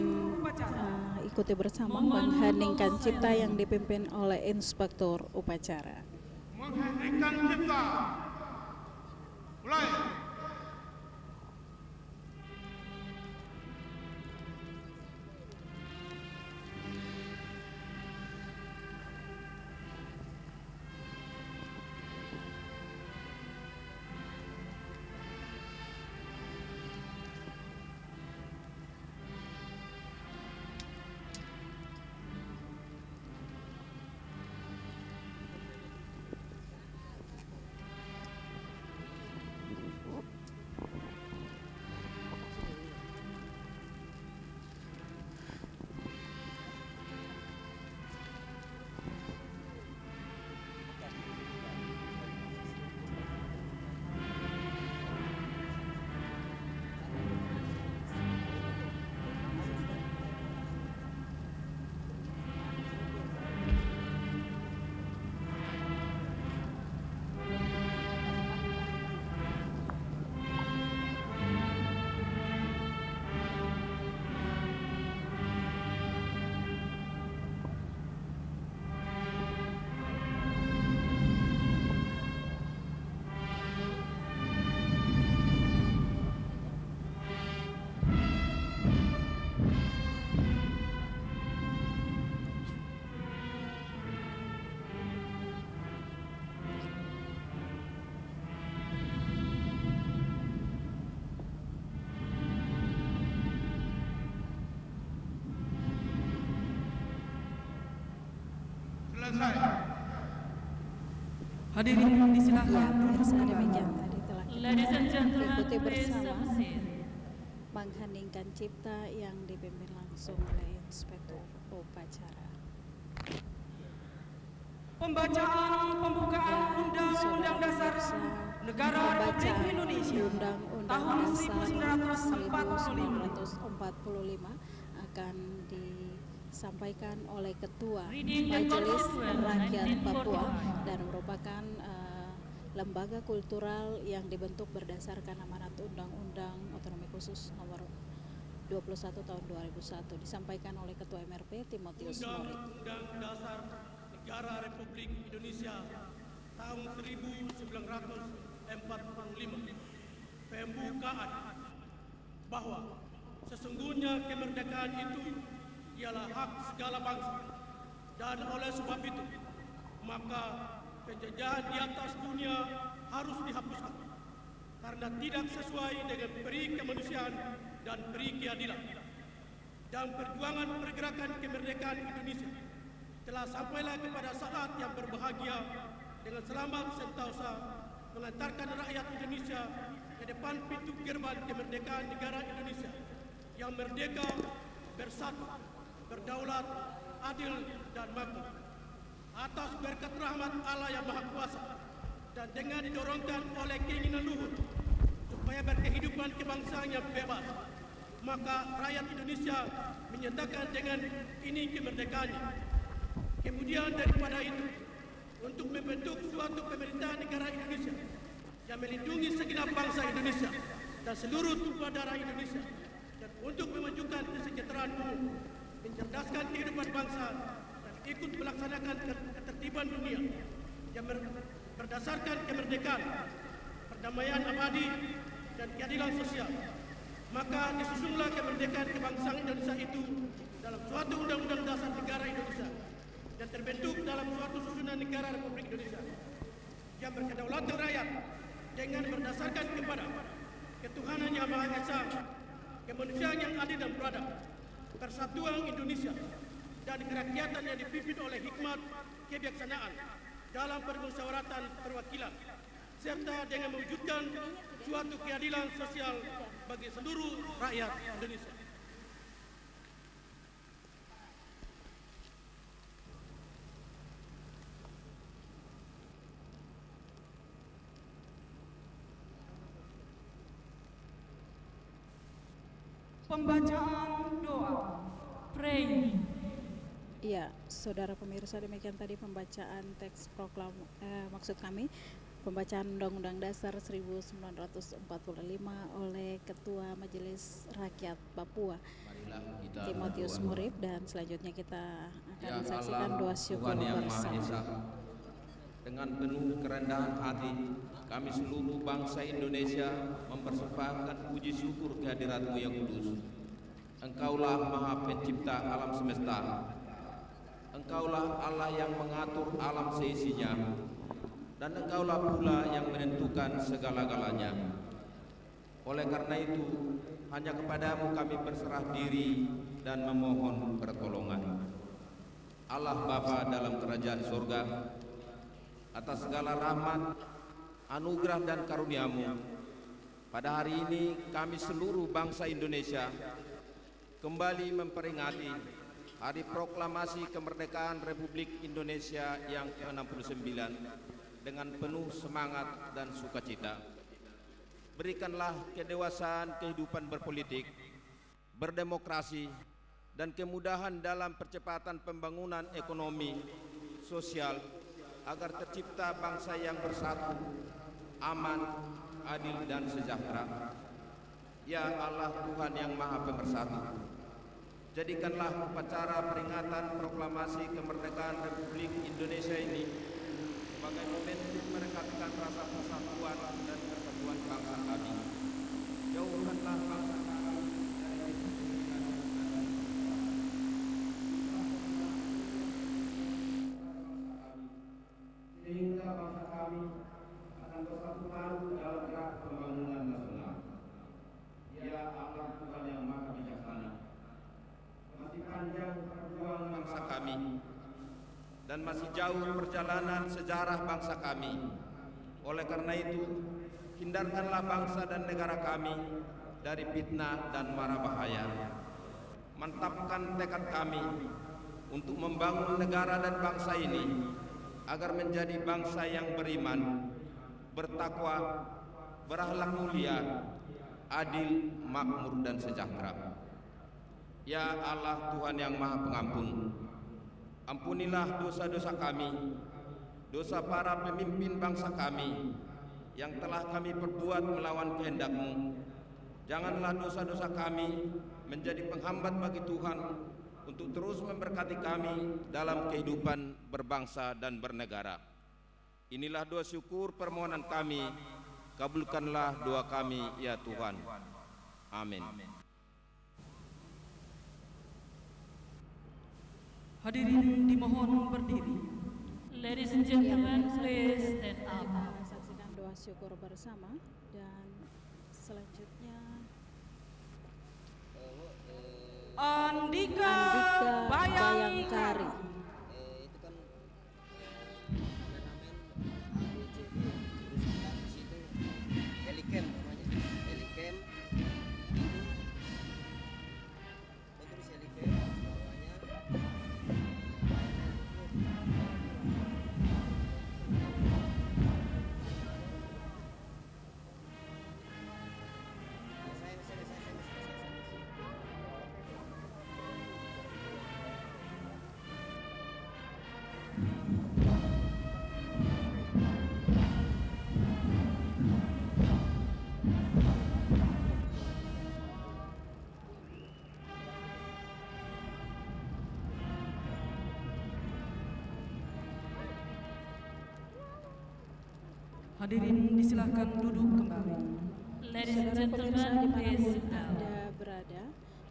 ikuti bersama mengheningkan cipta yang dipimpin oleh Inspektur Upacara. Mengheningkan cipta. Mulai. selesai. Hadirin disilakan. Pemirsa, demikian tadi telah kita ikuti bersama mengheningkan cipta yang dipimpin langsung oleh Inspektur Upacara. Pembacaan pembukaan Undang-Undang Dasar Negara Republik Indonesia tahun 1945 akan disampaikan oleh Ketua Majelis Rakyat Papua dan merupakan lembaga kultural yang dibentuk berdasarkan amanat Undang-Undang Otonomi Khusus nomor 21 tahun 2001, disampaikan oleh Ketua MRP Timotius Morik. Undang-Undang Dasar Negara Republik Indonesia tahun 1945 pembukaan bahwa sesungguhnya kemerdekaan itu ialah hak segala bangsa, dan oleh sebab itu maka penjajahan di atas dunia harus dihapuskan karena tidak sesuai dengan peri kemanusiaan dan peri keadilan. Dan perjuangan pergerakan kemerdekaan Indonesia telah sampailah kepada saat yang berbahagia dengan selamat sentosa mengantarkan rakyat Indonesia ke depan pintu gerbang kemerdekaan negara Indonesia yang merdeka, bersatu, berdaulat, adil, dan makmur. Atas berkat rahmat Allah yang Maha Kuasa dan dengan didorongkan oleh keinginan luhur supaya berkehidupan kebangsaan yang bebas, maka rakyat Indonesia menyatakan dengan ini kemerdekaannya. Kemudian daripada itu, untuk membentuk suatu pemerintahan negara Indonesia yang melindungi segenap bangsa Indonesia dan seluruh tumpah darah Indonesia, dan untuk memajukan kesejahteraan umum, mencerdaskan kehidupan bangsa, dan ikut melaksanakan ketertiban dunia yang berdasarkan kemerdekaan, perdamaian abadi, dan keadilan sosial. Maka disusunlah kemerdekaan kebangsaan Indonesia itu dalam suatu undang-undang dasar negara Indonesia dan terbentuk dalam suatu susunan negara Republik Indonesia yang berkedaulatan rakyat dengan berdasarkan kepada ketuhanan yang Maha Esa, kemanusiaan yang adil dan beradab, persatuan Indonesia, dan kerakyatan yang dipimpin oleh hikmat kebijaksanaan dalam permusyawaratan perwakilan, serta dengan mewujudkan suatu keadilan sosial bagi seluruh rakyat Indonesia. Pembacaan doa. Pray. Iya, saudara pemirsa, demikian tadi pembacaan teks pembacaan Undang-Undang Dasar 1945 oleh Ketua Majelis Rakyat Papua Timotius Morik, dan selanjutnya kita akan saksikan doa syukur bersama. Dengan penuh kerendahan hati, kami seluruh bangsa Indonesia mempersembahkan puji syukur kehadirat-Mu yang kudus. Engkaulah Maha Pencipta alam semesta. Engkaulah Allah yang mengatur alam seisinya, dan Engkaulah pula yang menentukan segala-galanya. Oleh karena itu, hanya kepadamu kami berserah diri dan memohon pertolongan. Allah Bapa dalam kerajaan surga, atas segala rahmat, anugerah dan karunia-Mu, pada hari ini kami seluruh bangsa Indonesia kembali memperingati Hari Proklamasi Kemerdekaan Republik Indonesia yang ke-69 dengan penuh semangat dan sukacita. Berikanlah kedewasaan kehidupan berpolitik, berdemokrasi, dan kemudahan dalam percepatan pembangunan ekonomi, sosial, agar tercipta bangsa yang bersatu, aman, adil, dan sejahtera. Ya Allah Tuhan yang Maha Pemersatu, jadikanlah upacara peringatan proklamasi kemerdekaan Republik Indonesia ini sebagai momentum merekatkan rasa persatuan dan persatuan bangsa kami. Jauhkanlah bangsa kami dari sehingga bangsa kami akan bersatu padu dalam gerak pembangunan nasional. Ya Allah Tuhan yang Maha Bijaksana, masih panjang perjuangan bangsa kami dan masih jauh perjalanan sejarah bangsa kami. Oleh karena itu, hindarkanlah bangsa dan negara kami dari fitnah dan mara bahaya. Mantapkan tekad kami untuk membangun negara dan bangsa ini agar menjadi bangsa yang beriman, bertakwa, berakhlak mulia, adil, makmur dan sejahtera. Ya Allah Tuhan yang Maha Pengampun, ampunilah dosa-dosa kami, dosa para pemimpin bangsa kami yang telah kami perbuat melawan kehendak-Mu. Janganlah dosa-dosa kami menjadi penghambat bagi Tuhan untuk terus memberkati kami dalam kehidupan berbangsa dan bernegara. Inilah doa syukur permohonan kami, kabulkanlah doa kami ya Tuhan. Amin. Hadirin dimohon berdiri. Ladies and gentlemen, please stand up. Kita saksikan doa syukur bersama dan selanjutnya Andika Bayangkari. Itu kan kameramen ABCD terus di situ Helikem namanya. Helikem itu terus Helikem bawahnya Hadirin disilakan duduk kembali. Ladies and Saudara pemirsa gentlemen, please dimanapun sit down. Anda berada,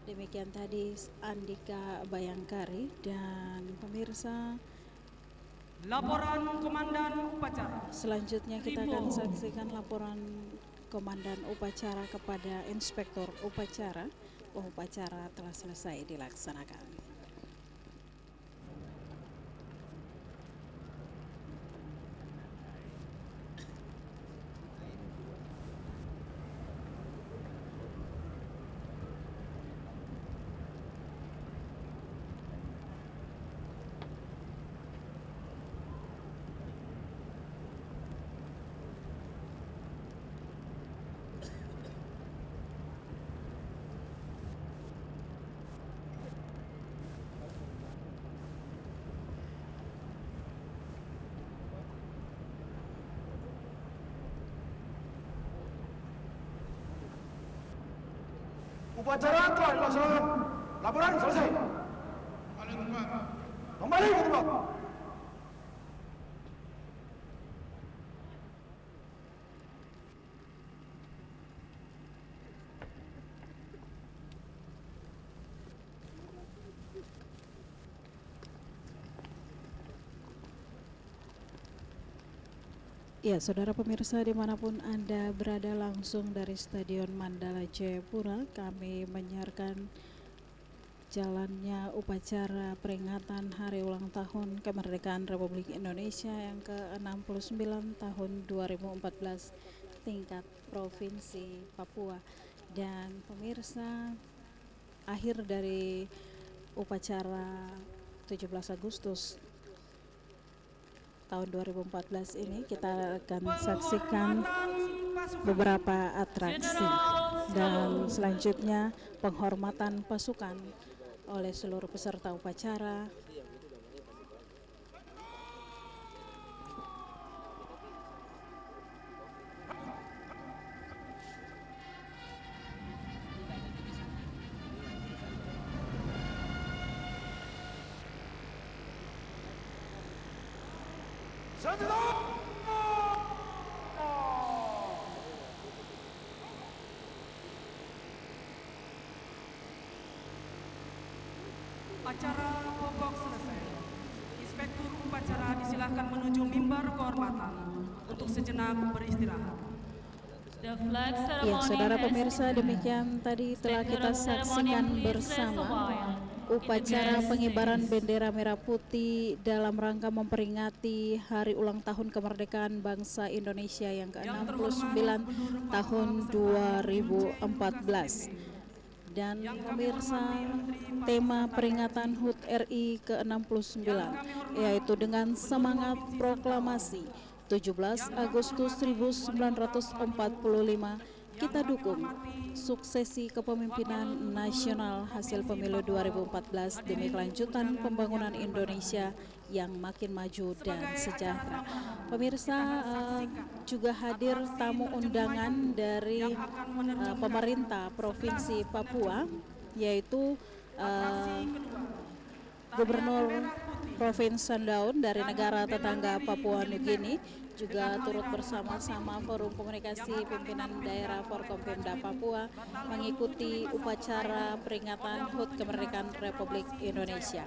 demikian tadi Andika Bayangkari dan pemirsa. Laporan Komandan Upacara. Selanjutnya kita akan saksikan laporan Komandan Upacara kepada Inspektur Upacara bahwa upacara telah selesai dilaksanakan. Upacara telah dilaksanakan. Laporan selesai. Kembali ke tempat. Ya, saudara pemirsa dimanapun Anda berada, langsung dari Stadion Mandala Jayapura kami menyiarkan jalannya upacara peringatan Hari Ulang Tahun Kemerdekaan Republik Indonesia yang ke-69 tahun 2014 tingkat Provinsi Papua. Dan pemirsa, akhir dari upacara 17 Agustus tahun 2014 ini kita akan saksikan beberapa atraksi dan selanjutnya penghormatan pasukan oleh seluruh peserta upacara. Acara pokok selesai. Inspektur Upacara disilahkan menuju mimbar kehormatan untuk sejenak beristirahat. Ya, saudara pemirsa, demikian tadi telah kita saksikan bersama upacara pengibaran bendera merah putih dalam rangka memperingati Hari Ulang Tahun Kemerdekaan Bangsa Indonesia yang ke-69 tahun 2014. Dan pemirsa, tema peringatan HUT RI ke-69 yaitu dengan semangat proklamasi 17 Agustus 1945 kita dukung suksesi kepemimpinan nasional hasil pemilu 2014 demi kelanjutan pembangunan Indonesia yang makin maju dan sejahtera. Pemirsa, juga hadir tamu undangan dari pemerintah Provinsi Papua, yaitu Gubernur Provinsi Sandaun dari negara tetangga Papua Nugini, juga turut bersama-sama Forum Komunikasi Pimpinan Daerah Forkompimda Papua mengikuti upacara peringatan HUT Kemerdekaan Republik Indonesia.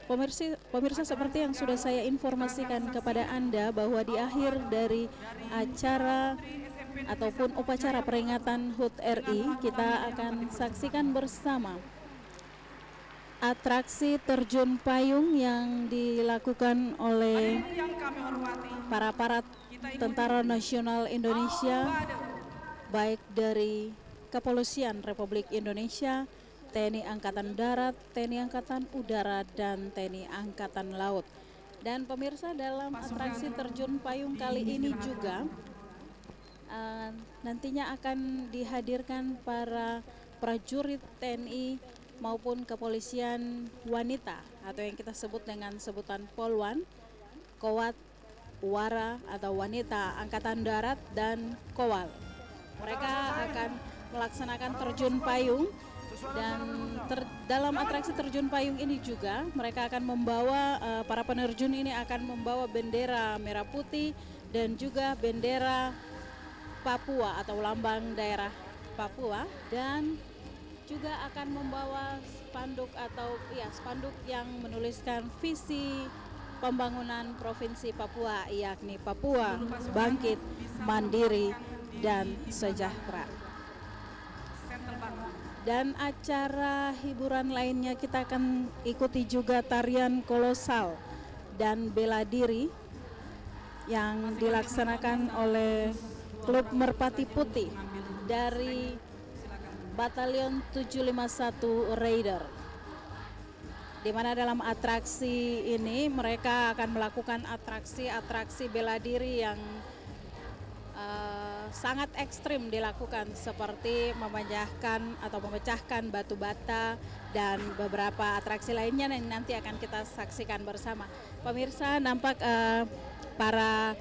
Pemirsa, seperti yang sudah saya informasikan kepada Anda bahwa di akhir dari acara ataupun upacara peringatan HUT RI, kita akan saksikan bersama atraksi terjun payung yang dilakukan oleh para aparat Tentara Nasional Indonesia, baik dari Kepolisian Republik Indonesia, TNI Angkatan Darat, TNI Angkatan Udara, dan TNI Angkatan Laut. Dan pemirsa, dalam atraksi terjun payung kali ini juga nantinya akan dihadirkan para prajurit TNI maupun kepolisian wanita atau yang kita sebut dengan sebutan Polwan, Kowat, Wara atau wanita Angkatan Darat, dan Kowal. Mereka akan melaksanakan terjun payung, dan dalam atraksi terjun payung ini juga mereka akan membawa, para penerjun ini akan membawa bendera merah putih dan juga bendera Papua atau lambang daerah Papua, dan juga akan membawa spanduk atau spanduk yang menuliskan visi pembangunan Provinsi Papua, yakni Papua bangkit, mandiri, dan sejahtera. Dan acara hiburan lainnya kita akan ikuti juga tarian kolosal dan bela diri yang dilaksanakan oleh Klub Merpati Putih dari Batalion 751 Raider, di mana dalam atraksi ini mereka akan melakukan atraksi bela diri yang sangat ekstrim dilakukan, seperti memecahkan batu bata dan beberapa atraksi lainnya yang nanti akan kita saksikan bersama. Pemirsa, nampak para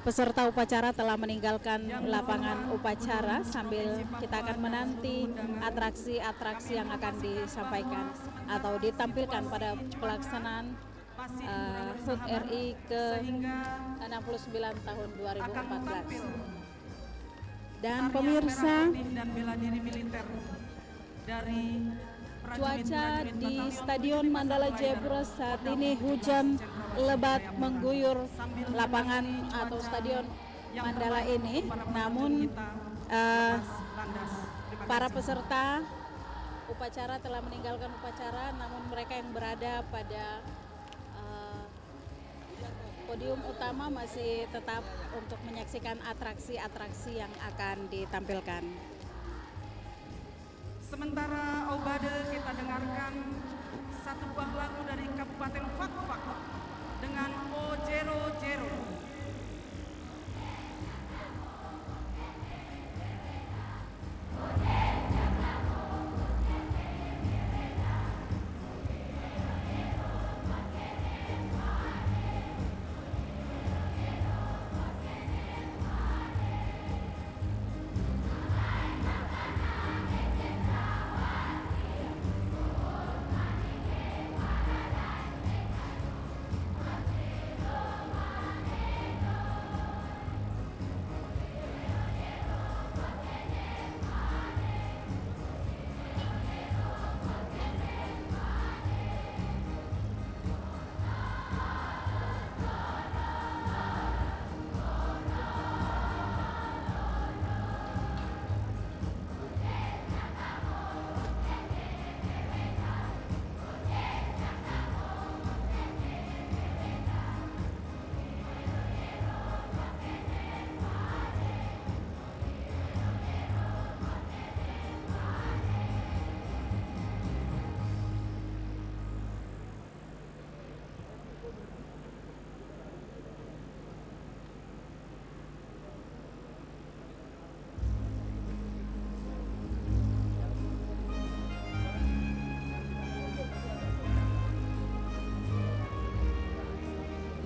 peserta upacara telah meninggalkan lapangan upacara sambil kita akan menanti atraksi-atraksi yang akan disampaikan atau ditampilkan pada pelaksanaan HUT RI ke-69 tahun 2014. Dan pemirsa, cuaca di Stadion Mandala Jayapura saat ini hujan lebat mengguyur lapangan atau Stadion Mandala ini, namun para peserta upacara telah meninggalkan upacara, namun mereka yang berada pada podium utama masih tetap untuk menyaksikan atraksi-atraksi yang akan ditampilkan. Sementara obade kita dengarkan satu buah lagu dari Kabupaten Fakfak dengan O Jero Jero.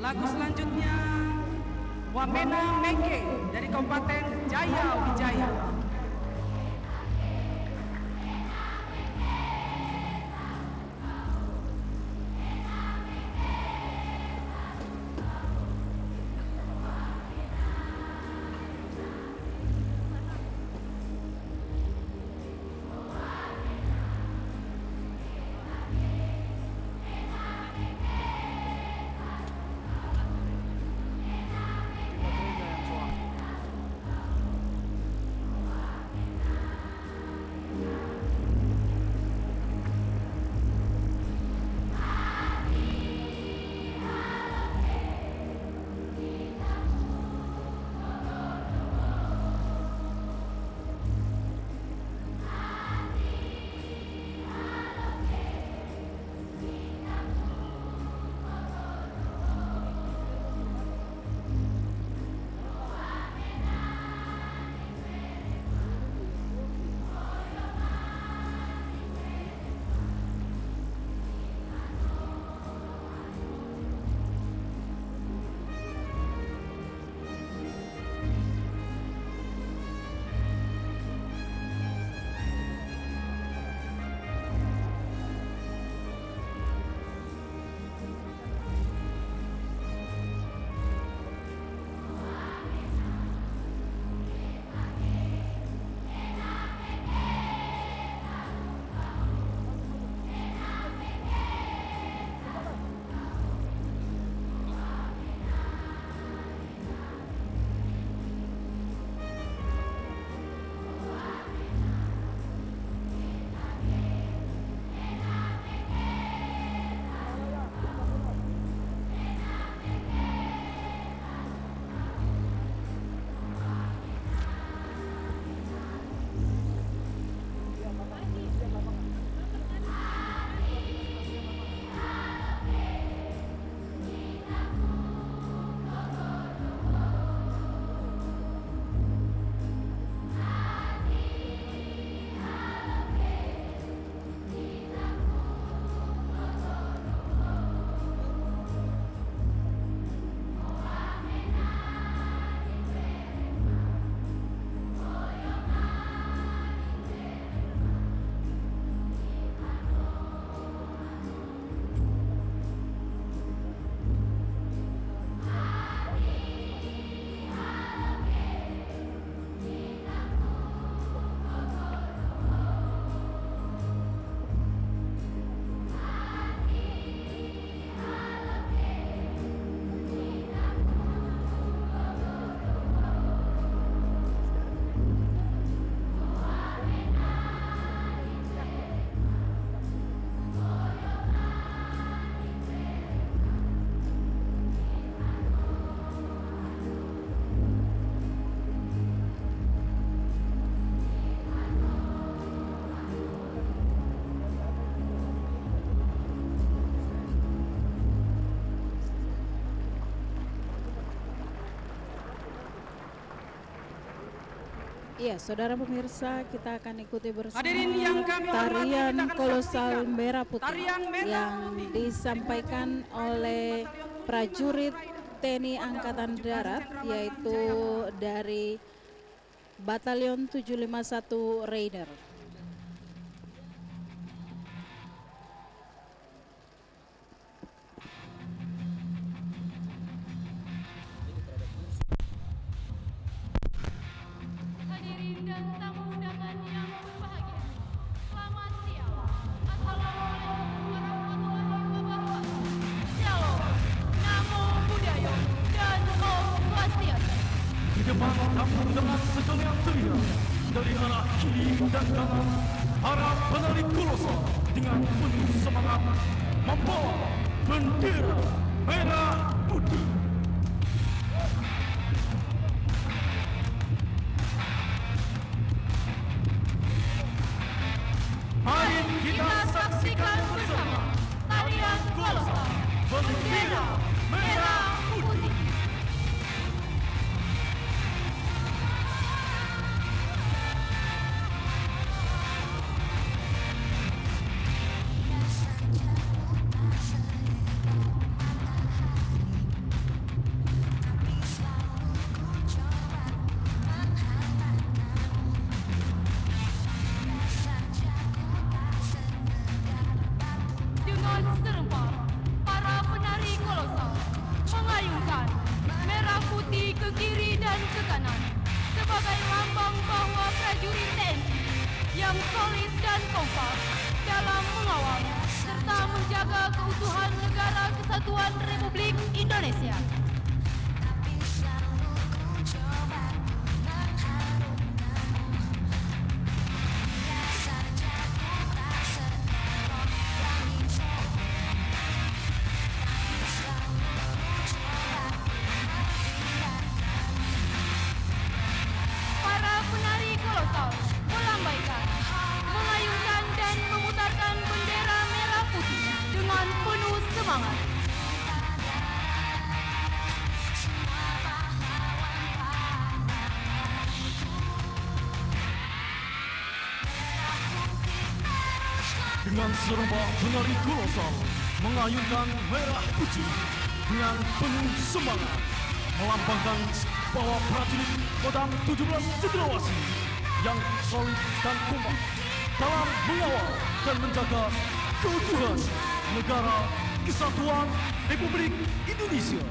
Lagu selanjutnya Wamena Meke dari Kabupaten Jaya Wijaya. Iya, saudara pemirsa, kita akan ikuti bersama Hadirin yang kami hormati, tarian kita akan kolosal saksikan merah putih tarian merah yang putih disampaikan oleh prajurit TNI Angkatan Darat, yaitu dari Batalion 751 Raider. Hadirin dan tamu undangan yang berbahagia, selamat siang. Assalamualaikum warahmatullahi wabarakatuh. Shalom, Namo Buddhaya, dan Om Swastiastu. Di depan tamu dengan segala teriak dari arah kiri dan kanan, para penari kolosal dengan penuh semangat membawa bendera merah putih. Mari kita saksikan bersama tarian kolosal bendera merah putih. sebagai lambang bahwa prajurit TNI yang solid dan kompak dalam mengawal serta menjaga keutuhan negara kesatuan Republik Indonesia. Para penari kolosal melambaikan, mengayunkan dan memutarkan bendera merah putih dengan penuh semangat. Dengan serempak penari kolosal mengayunkan merah putih dengan penuh semangat, melambangkan bahwa prajurit Kodam 17 Cendrawasih yang solid dan kompak dalam mengawal dan menjaga keutuhan negara kesatuan Republik Indonesia.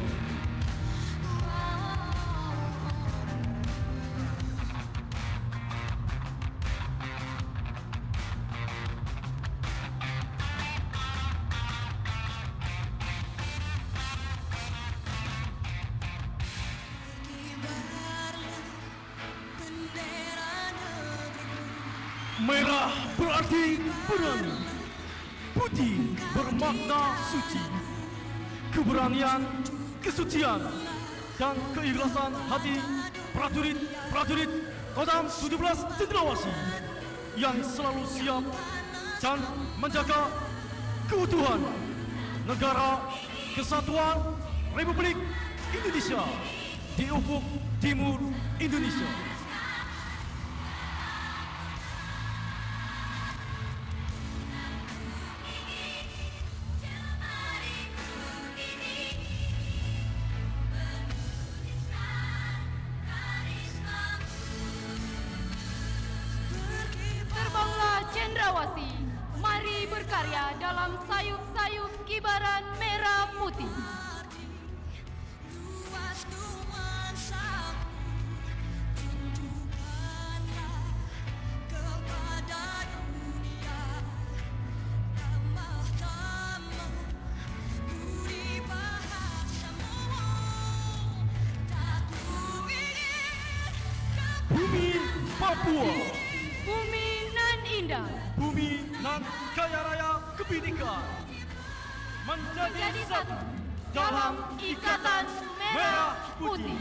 Merah berarti berani, putih bermakna suci, keberanian, kesucian, dan keikhlasan hati prajurit Kodam 17 Cendrawasih yang selalu siap dan menjaga keutuhan negara kesatuan Republik Indonesia di ufuk timur Indonesia. Terbanglah Cendrawasih, mari berkarya dalam sayup-sayup kibaran merah putih. Bumi Papua, Bumi nan indah, bumi nan kaya raya kebinekaan, menjadi satu dalam ikatan merah putih.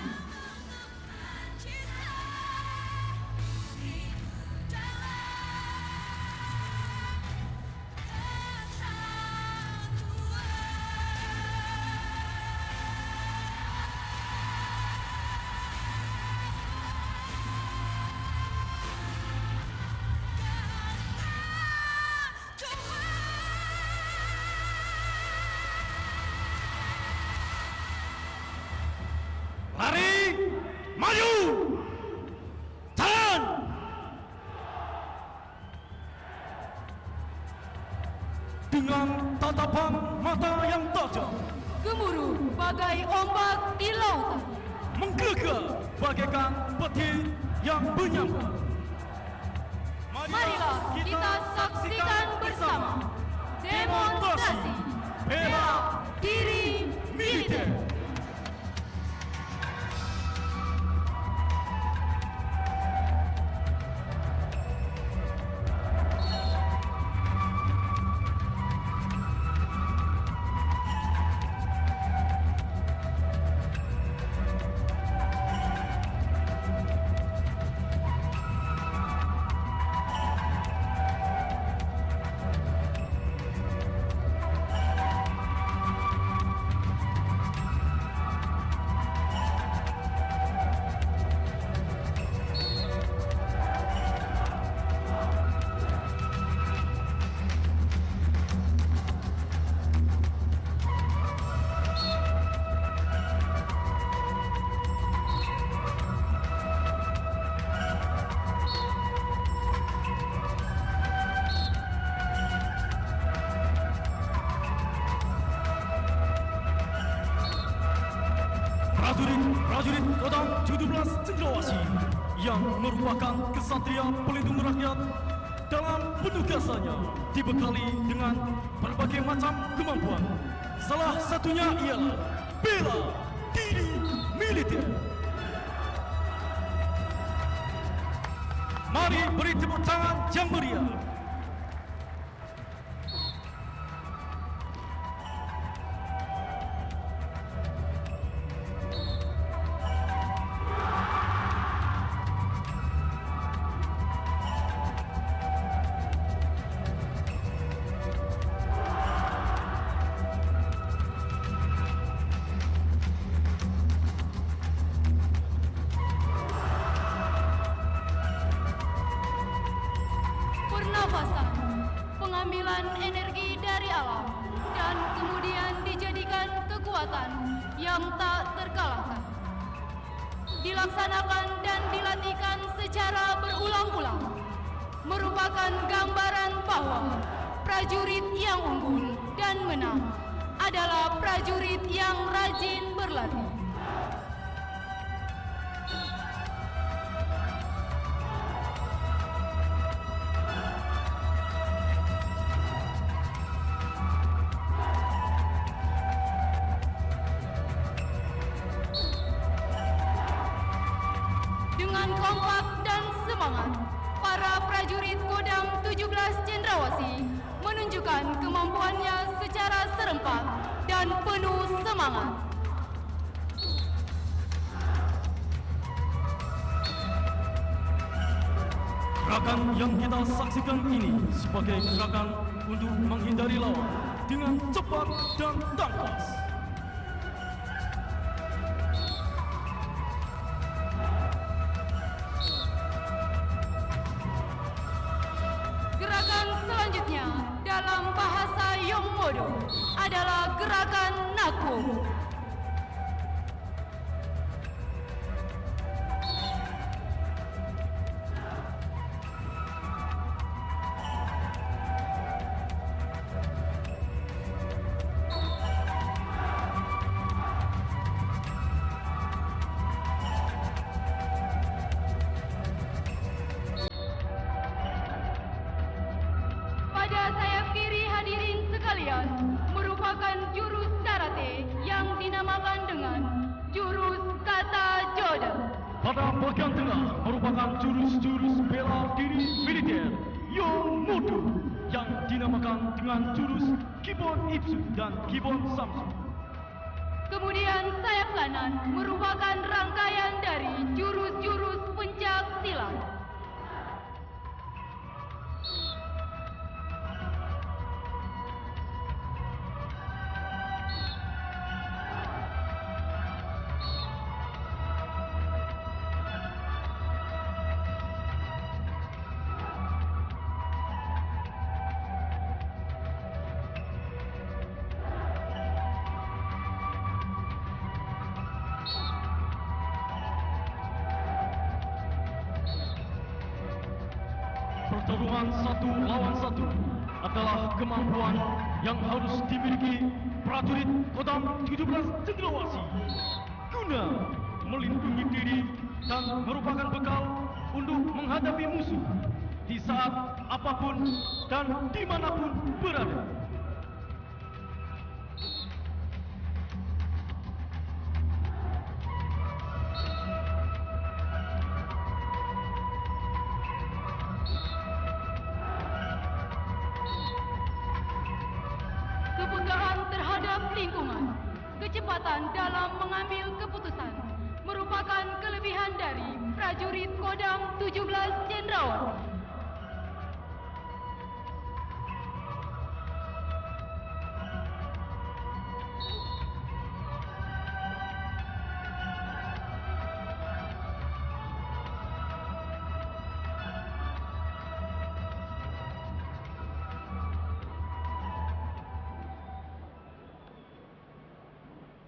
Lari, maju, jalan. Dengan tatapan mata yang tajam, gemuruh bagai ombak di lautan, menggelegar bagaikan petir yang menyambar. marilah kita saksikan bersama demonstrasi bela diri militer. Prajurit Kodam 17 Cendrawasih yang merupakan kesatria pelindung rakyat dalam penugasannya dibekali dengan berbagai macam kemampuan. Salah satunya ialah bela diri militer. Mari beri tepuk tangan yang meriah. Pernafasan, pengambilan energi dari alam, dan kemudian dijadikan kekuatan yang tak terkalahkan. Dilaksanakan dan dilatihkan secara berulang-ulang, merupakan gambaran bahwa prajurit yang unggul dan menang adalah prajurit yang rajin berlatih. Dengan kompak dan semangat, para prajurit Kodam 17 Cendrawasih menunjukkan kemampuannya secara serempak dan penuh semangat. Gerakan yang kita saksikan ini sebagai gerakan untuk menghindari lawan dengan cepat dan tangkas. Gerakan selanjutnya dalam bahasa Yongmodo adalah gerakan Naku. Pada sayap kiri hadirin sekalian merupakan jurus karate yang dinamakan dengan jurus kata joda. Pada bagian tengah merupakan jurus-jurus bela diri militer Yongmodo yang dinamakan dengan jurus Kibon Ipsu dan Kibon Samsu. Kemudian sayap kanan merupakan rangkaian dari jurus-jurus pencak silat. Pertarungan satu lawan satu adalah kemampuan yang harus dimiliki prajurit Kodam 17 Cendrawasih guna melindungi diri dan merupakan bekal untuk menghadapi musuh di saat apapun dan dimanapun berada. Kepekaan terhadap lingkungan, kecepatan dalam mengambil keputusan merupakan kelebihan dari prajurit Kodam 17 Cendrawasih.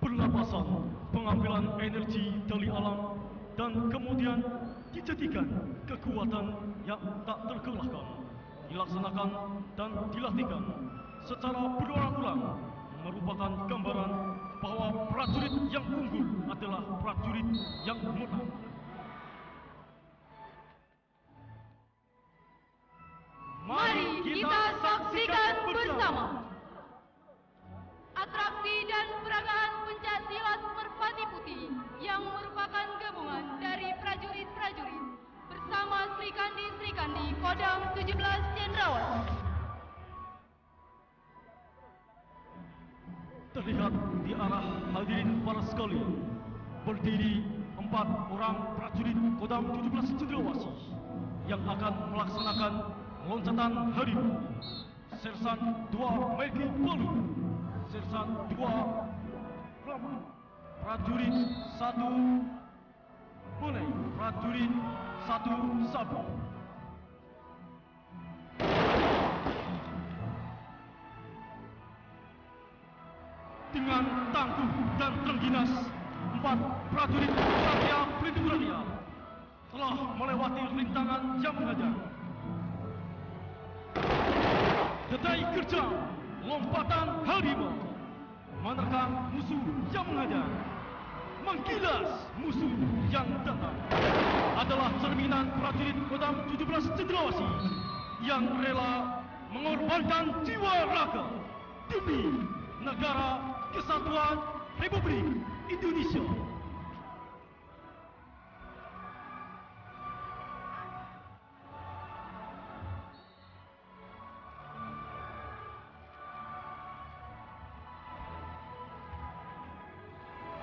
Pernapasan, pengambilan energi dari alam, dan kemudian dijadikan kekuatan yang tak terkalahkan, dilaksanakan dan dilatihkan secara berulang-ulang merupakan gambaran bahwa prajurit yang unggul adalah prajurit yang menang. saksikan bersama atraksi dan peragaan pencak silat Merpati Putih yang merupakan gabungan dari prajurit-prajurit bersama Srikandi Kodam 17 Cendrawasih. Terlihat di arah hadirin para sekalian, berdiri 4 orang prajurit Kodam 17 Cendrawasih yang akan melaksanakan loncatan harimau. Sersan 2 Melki Palu, Sersan 2 Rama, prajurit 1 Bonai, prajurit 1 Sabu. Dengan tangguh dan terengginas, 4 prajurit Satya Pelindung Rakyat telah melewati rintangan yang mengajar. Detai kerja, lompatan harimau, menerkam musuh yang mengajar, menggilas musuh yang datang, adalah cerminan prajurit Kodam 17 Cendrawasih yang rela mengorbankan jiwa raga demi negara Kesatuan Republik Indonesia.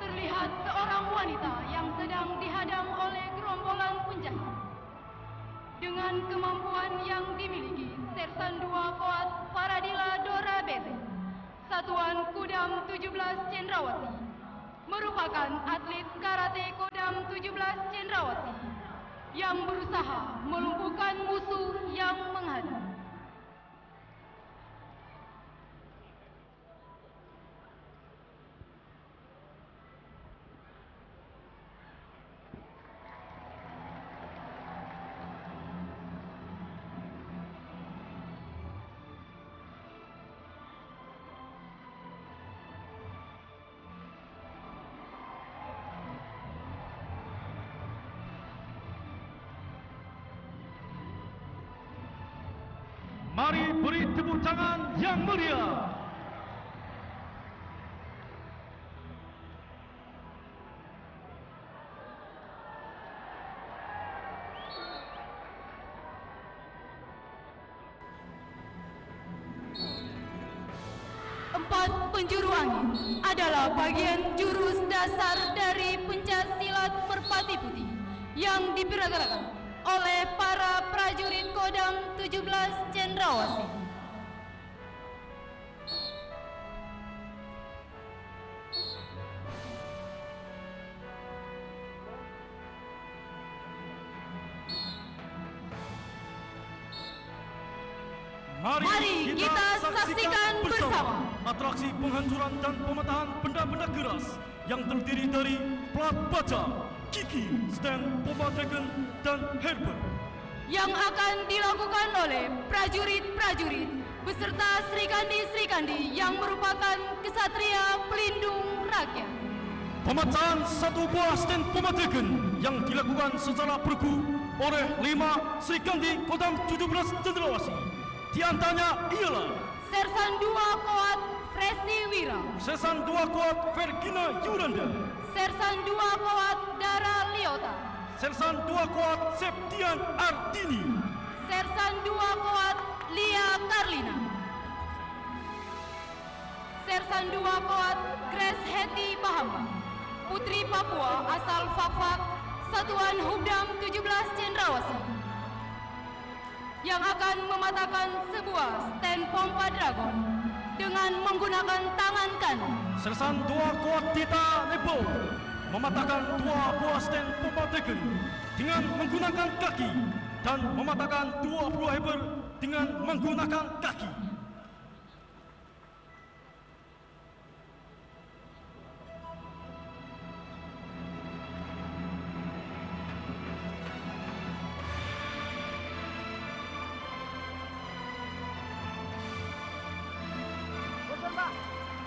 Terlihat seorang wanita yang sedang dihadang oleh gerombolan penjahat. Dengan kemampuan yang dimiliki, Sersan 2 Koat Faradila Dora Bete, Satuan Kodam 17 Cendrawasih, merupakan atlet karate Kodam 17 Cendrawasih yang berusaha melumpuhkan musuh yang menghadang. Mari beri tepuk tangan yang meriah. Empat penjuru angin adalah bagian jurus dasar dari pencak silat Merpati Putih yang diperagakan oleh para prajurit Kodam 17 Cendrawasih. Mari kita saksikan bersama atraksi penghancuran dan pematahan benda-benda keras yang terdiri dari plat baja, Kiki, stand Puma Dragon, dan Herbert, yang akan dilakukan oleh prajurit-prajurit beserta Srikandi yang merupakan kesatria pelindung rakyat. Pemecahan 1 buah stand Puma Dragon yang dilakukan secara bergu oleh 5 Srikandi Kodam 17 Cendrawasih. Di antaranya ialah Sersan 2 Koat Fresi Wira, Sersan 2 Koat Vergina Yuranda, Sersan 2 Koat Dara Liota, Sersan 2 Koat Septian Ardini, Sersan 2 Koat Lia Karlina, Sersan 2 Koat Grace Heti Bahamba, Putri Papua asal Fakfak, Satuan Hubdam 17 Cendrawasih, yang akan mematahkan sebuah stand pompa dragon dengan menggunakan tangan kanan. Sersan 2 Koat Tita Nebo mematahkan 2 buah stand pompa dragon dengan menggunakan kaki dan mematahkan 2 buah heber dengan menggunakan kaki.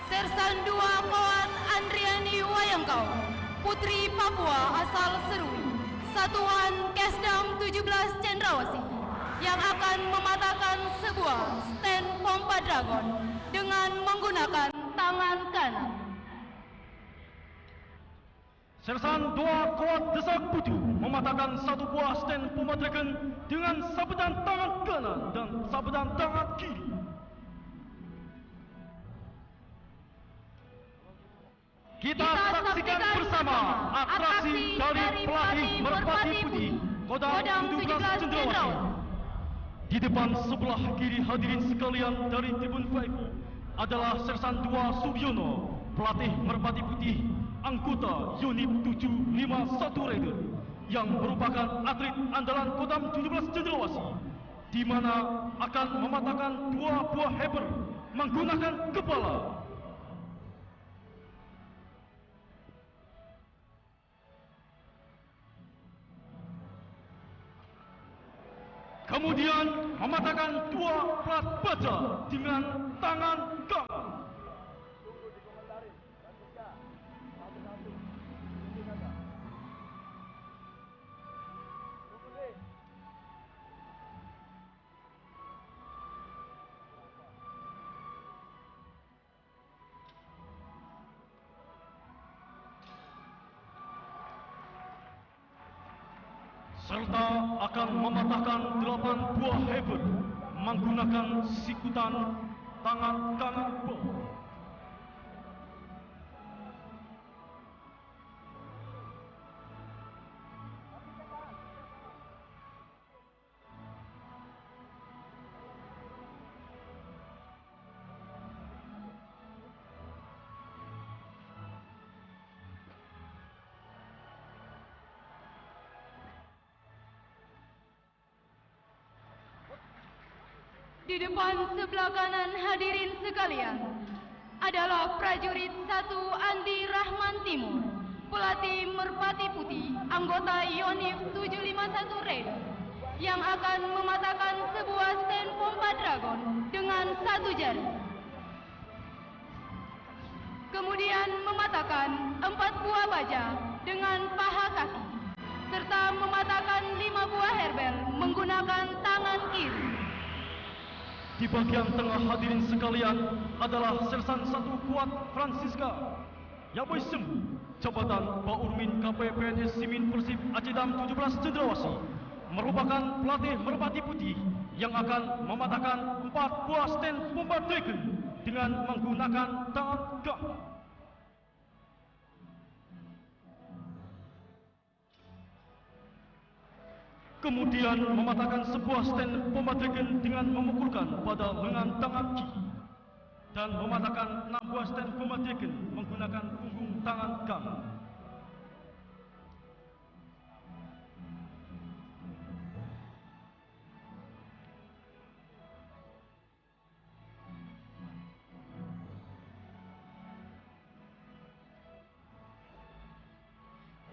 Sersan 2 Koat Andriani Wayangkau, Putri Papua asal Serui, Satuan Kesdam 17 Cendrawasih, yang akan mematahkan sebuah stand pompa Dragon dengan menggunakan tangan kanan. Sersan 2 Kuat Desak Putu mematahkan satu buah stand pompa Dragon dengan sabetan tangan kanan dan sabetan tangan kiri. Kita saksikan bersama atraksi dari pelatih Merpati Putih Kodam 17 Cendrawasih. Di depan sebelah kiri hadirin sekalian dari Tribun 5 adalah Sersan 2 Subyono, pelatih Merpati Putih, anggota unit 751 Raider, yang merupakan atlet andalan Kodam 17 Cendrawasih, di mana akan mematahkan 2 buah hammer menggunakan kepala. Kemudian mematahkan 2 plat baja dengan tangan kanan. Serta akan mematahkan 8 buah hammer menggunakan sikutan tangan kanan bawah. Di depan sebelah kanan hadirin sekalian adalah prajurit 1 Andi Rahman Timur, pelatih Merpati Putih, anggota Yonif 751 Raider, yang akan mematahkan sebuah stand pompa Dragon dengan 1 jari. Kemudian mematahkan 4 buah baja dengan paha kaki, serta mematahkan 5 buah herbel menggunakan tangan kiri. Di bagian tengah hadirin sekalian adalah Sersan 1 Kuat Francisca Yaboy Sembu, jabatan Baurmin KPPNS Simin Persib Acedam 17 Cendrawasih, merupakan pelatih Merpati Putih yang akan mematahkan 4 buah stand pompa Dragon dengan menggunakan tangan kanan. Kemudian mematahkan sebuah stand pompa Dragon dengan memukulkan pada lengan tangan kiri, dan mematahkan 6 buah stand pompa Dragon menggunakan punggung tangan kanan.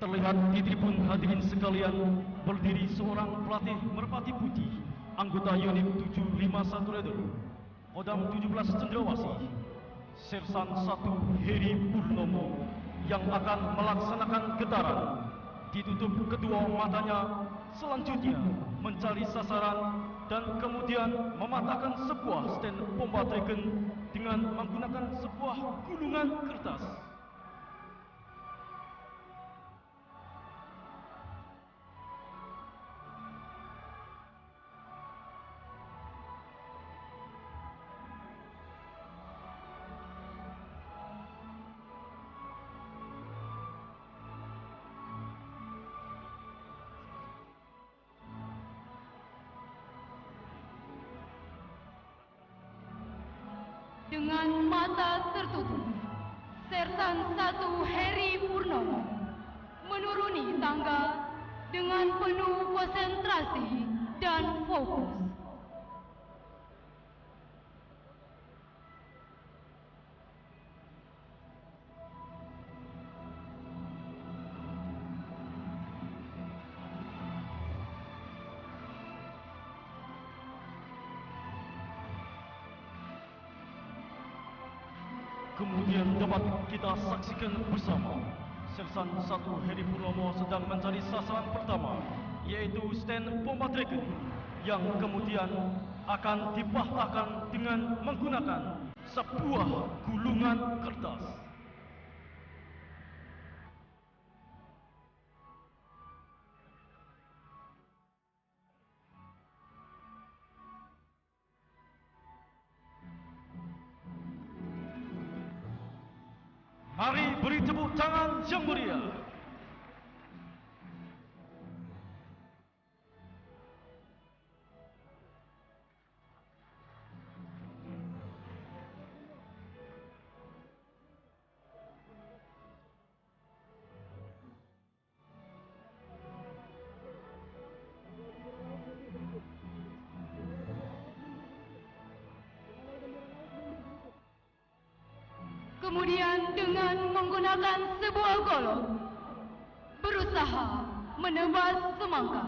Terlihat di tribun hadirin sekalian berdiri seorang pelatih Merpati Putih, anggota unit 751 Raider, Kodam 17 Cendrawasih, Sersan 1 Heri Purnomo, yang akan melaksanakan getaran. Ditutup kedua matanya, selanjutnya mencari sasaran dan kemudian mematahkan sebuah stand pompa Dragon dengan menggunakan sebuah gulungan kertas. Dengan mata tertutup, Sersan 1 Heri Purnomo menuruni tangga dengan penuh konsentrasi dan fokus. Kemudian dapat kita saksikan bersama Sersan 1 Heri Purnomo sedang mencari sasaran pertama, yaitu stand pompa Dragon yang kemudian akan dipatahkan dengan menggunakan sebuah gulungan kertas. Mari beri tepuk tangan yang meriah. Kemudian dengan menggunakan sebuah golok, berusaha menebas semangka.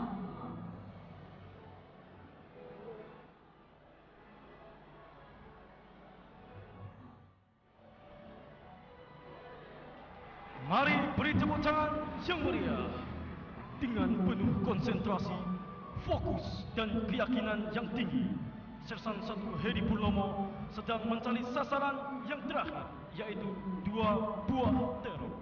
Mari beri tepuk tangan yang meriah. Dengan penuh konsentrasi, fokus dan keyakinan yang tinggi, Sersan 1 Hedi Purnomo sedang mencari sasaran yang terakhir, yaitu 2 buah terong.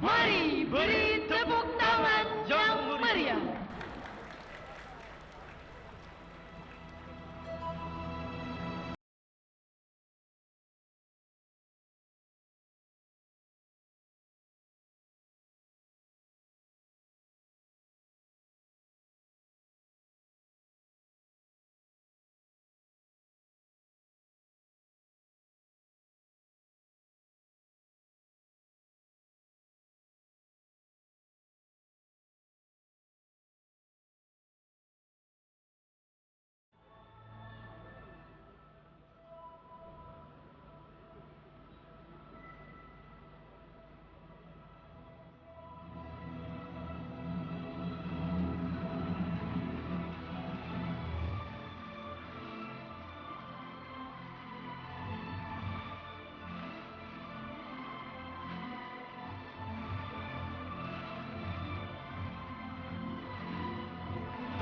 Mari beri tepuk tangan yang meriah.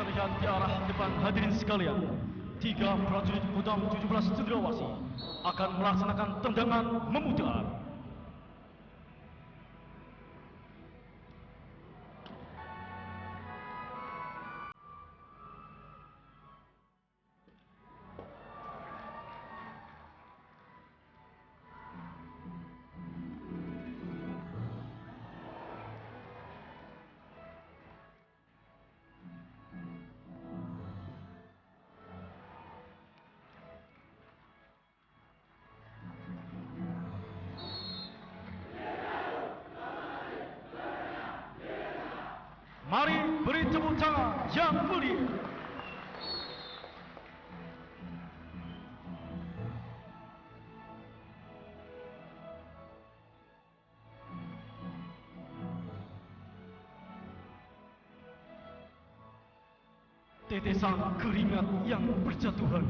Terlihat di arah depan hadirin sekalian, 3 prajurit Kodam 17 Cendrawasih akan melaksanakan tendangan memutar. Mari beri tepuk tangan yang meriah. Tetesan keringat yang berjatuhan,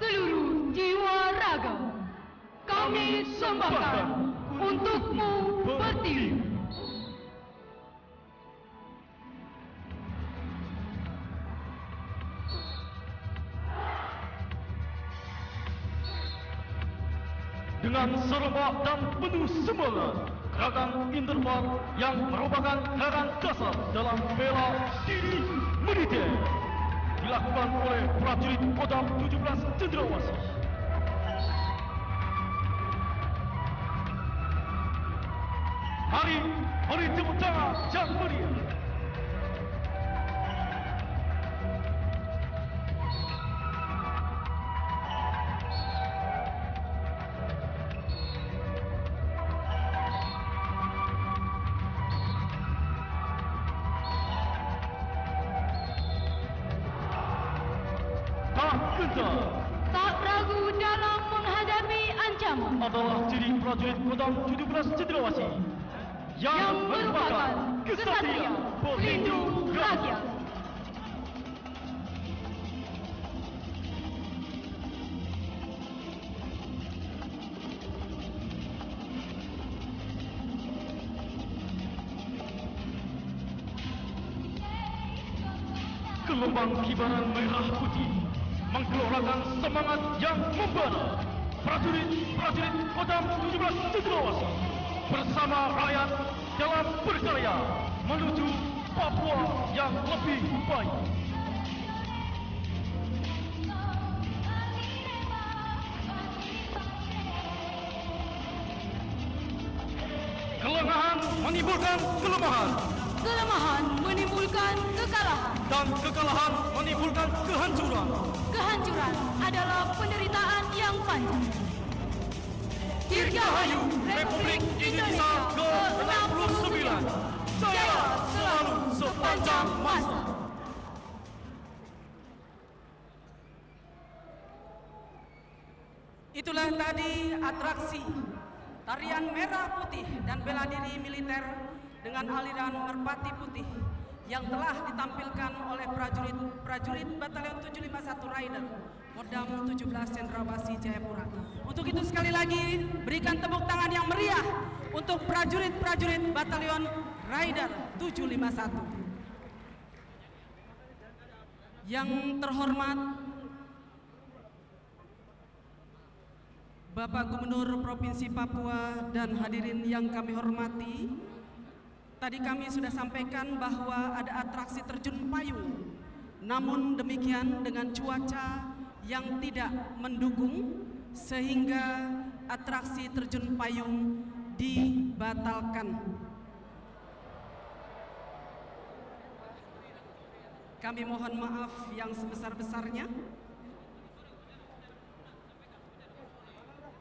Seluruh jiwa raga kami sembahkan untukmu Pertiwi. dengan serentak dan penuh semangat, gerakan interval yang merupakan gerakan dasar dalam bela diri militer dilakukan oleh prajurit Kodam 17 Cendrawasih. Mari tepuk tangan yang meriah. adalah ciri prajurit Kodam 17 Cendrawasih yang merupakan kesatria pelindung rakyat. Gelombang kibaran merah putih menggelorakan semangat yang membara. Prajurit Kodam 17 Cendrawasih bersama rakyat dalam berkarya menuju Papua yang lebih baik. Kelengahan menimbulkan kelemahan. Kelemahan menimbulkan kekalahan. Dan kekalahan menimbulkan kehancuran. Kehancuran adalah penderitaan yang panjang. Dirgahayu Republik Indonesia ke-69. Jaya selalu sepanjang masa. Itulah tadi atraksi tarian merah putih dan bela diri militer dengan aliran merpati putih yang telah ditampilkan oleh prajurit Batalion 751 Raider Kodam 17 Cendrawasih Jayapura. Untuk itu sekali lagi berikan tepuk tangan yang meriah untuk prajurit Batalion Raider 751. Yang terhormat Bapak Gubernur Provinsi Papua dan hadirin yang kami hormati, tadi kami sudah sampaikan bahwa ada atraksi terjun payung. Namun demikian dengan cuaca yang tidak mendukung sehingga atraksi terjun payung dibatalkan. Kami mohon maaf yang sebesar-besarnya.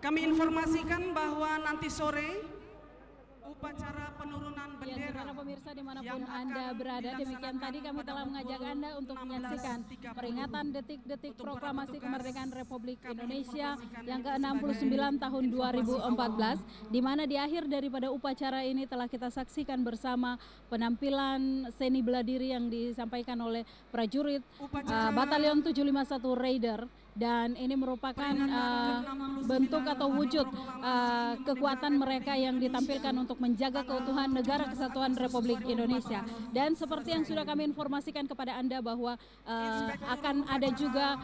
Kami informasikan bahwa nanti sore upacara penurunan bendera. Ya, pemirsa dimanapun Anda berada, demikian tadi kami telah mengajak Anda untuk menyaksikan peringatan detik-detik proklamasi kemerdekaan Republik Indonesia yang ke-69 tahun 2014, di mana di akhir daripada upacara ini telah kita saksikan bersama penampilan seni bela diri yang disampaikan oleh prajurit Batalion 751 Raider. Dan ini merupakan bentuk atau wujud kekuatan mereka yang ditampilkan untuk menjaga keutuhan negara kesatuan Republik Indonesia. Dan seperti yang sudah kami informasikan kepada Anda bahwa akan ada juga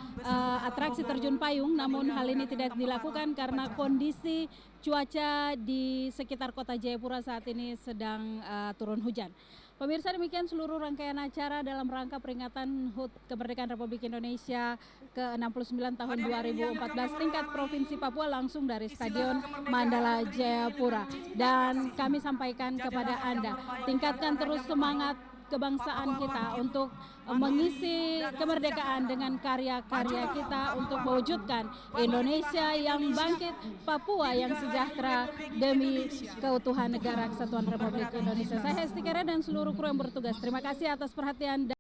atraksi terjun payung, namun hal ini tidak dilakukan karena kondisi cuaca di sekitar kota Jayapura saat ini sedang turun hujan. Pemirsa, demikian seluruh rangkaian acara dalam rangka peringatan HUT Kemerdekaan Republik Indonesia ke-69 tahun 2014 tingkat Provinsi Papua langsung dari Stadion Mandala Jayapura. Dan kami sampaikan kepada Anda, tingkatkan terus semangat kebangsaan kita untuk mengisi kemerdekaan dengan karya-karya kita untuk mewujudkan Indonesia yang bangkit, Papua yang sejahtera demi keutuhan negara kesatuan Republik Indonesia. Saya Hesti Kere dan seluruh kru yang bertugas, terima kasih atas perhatian.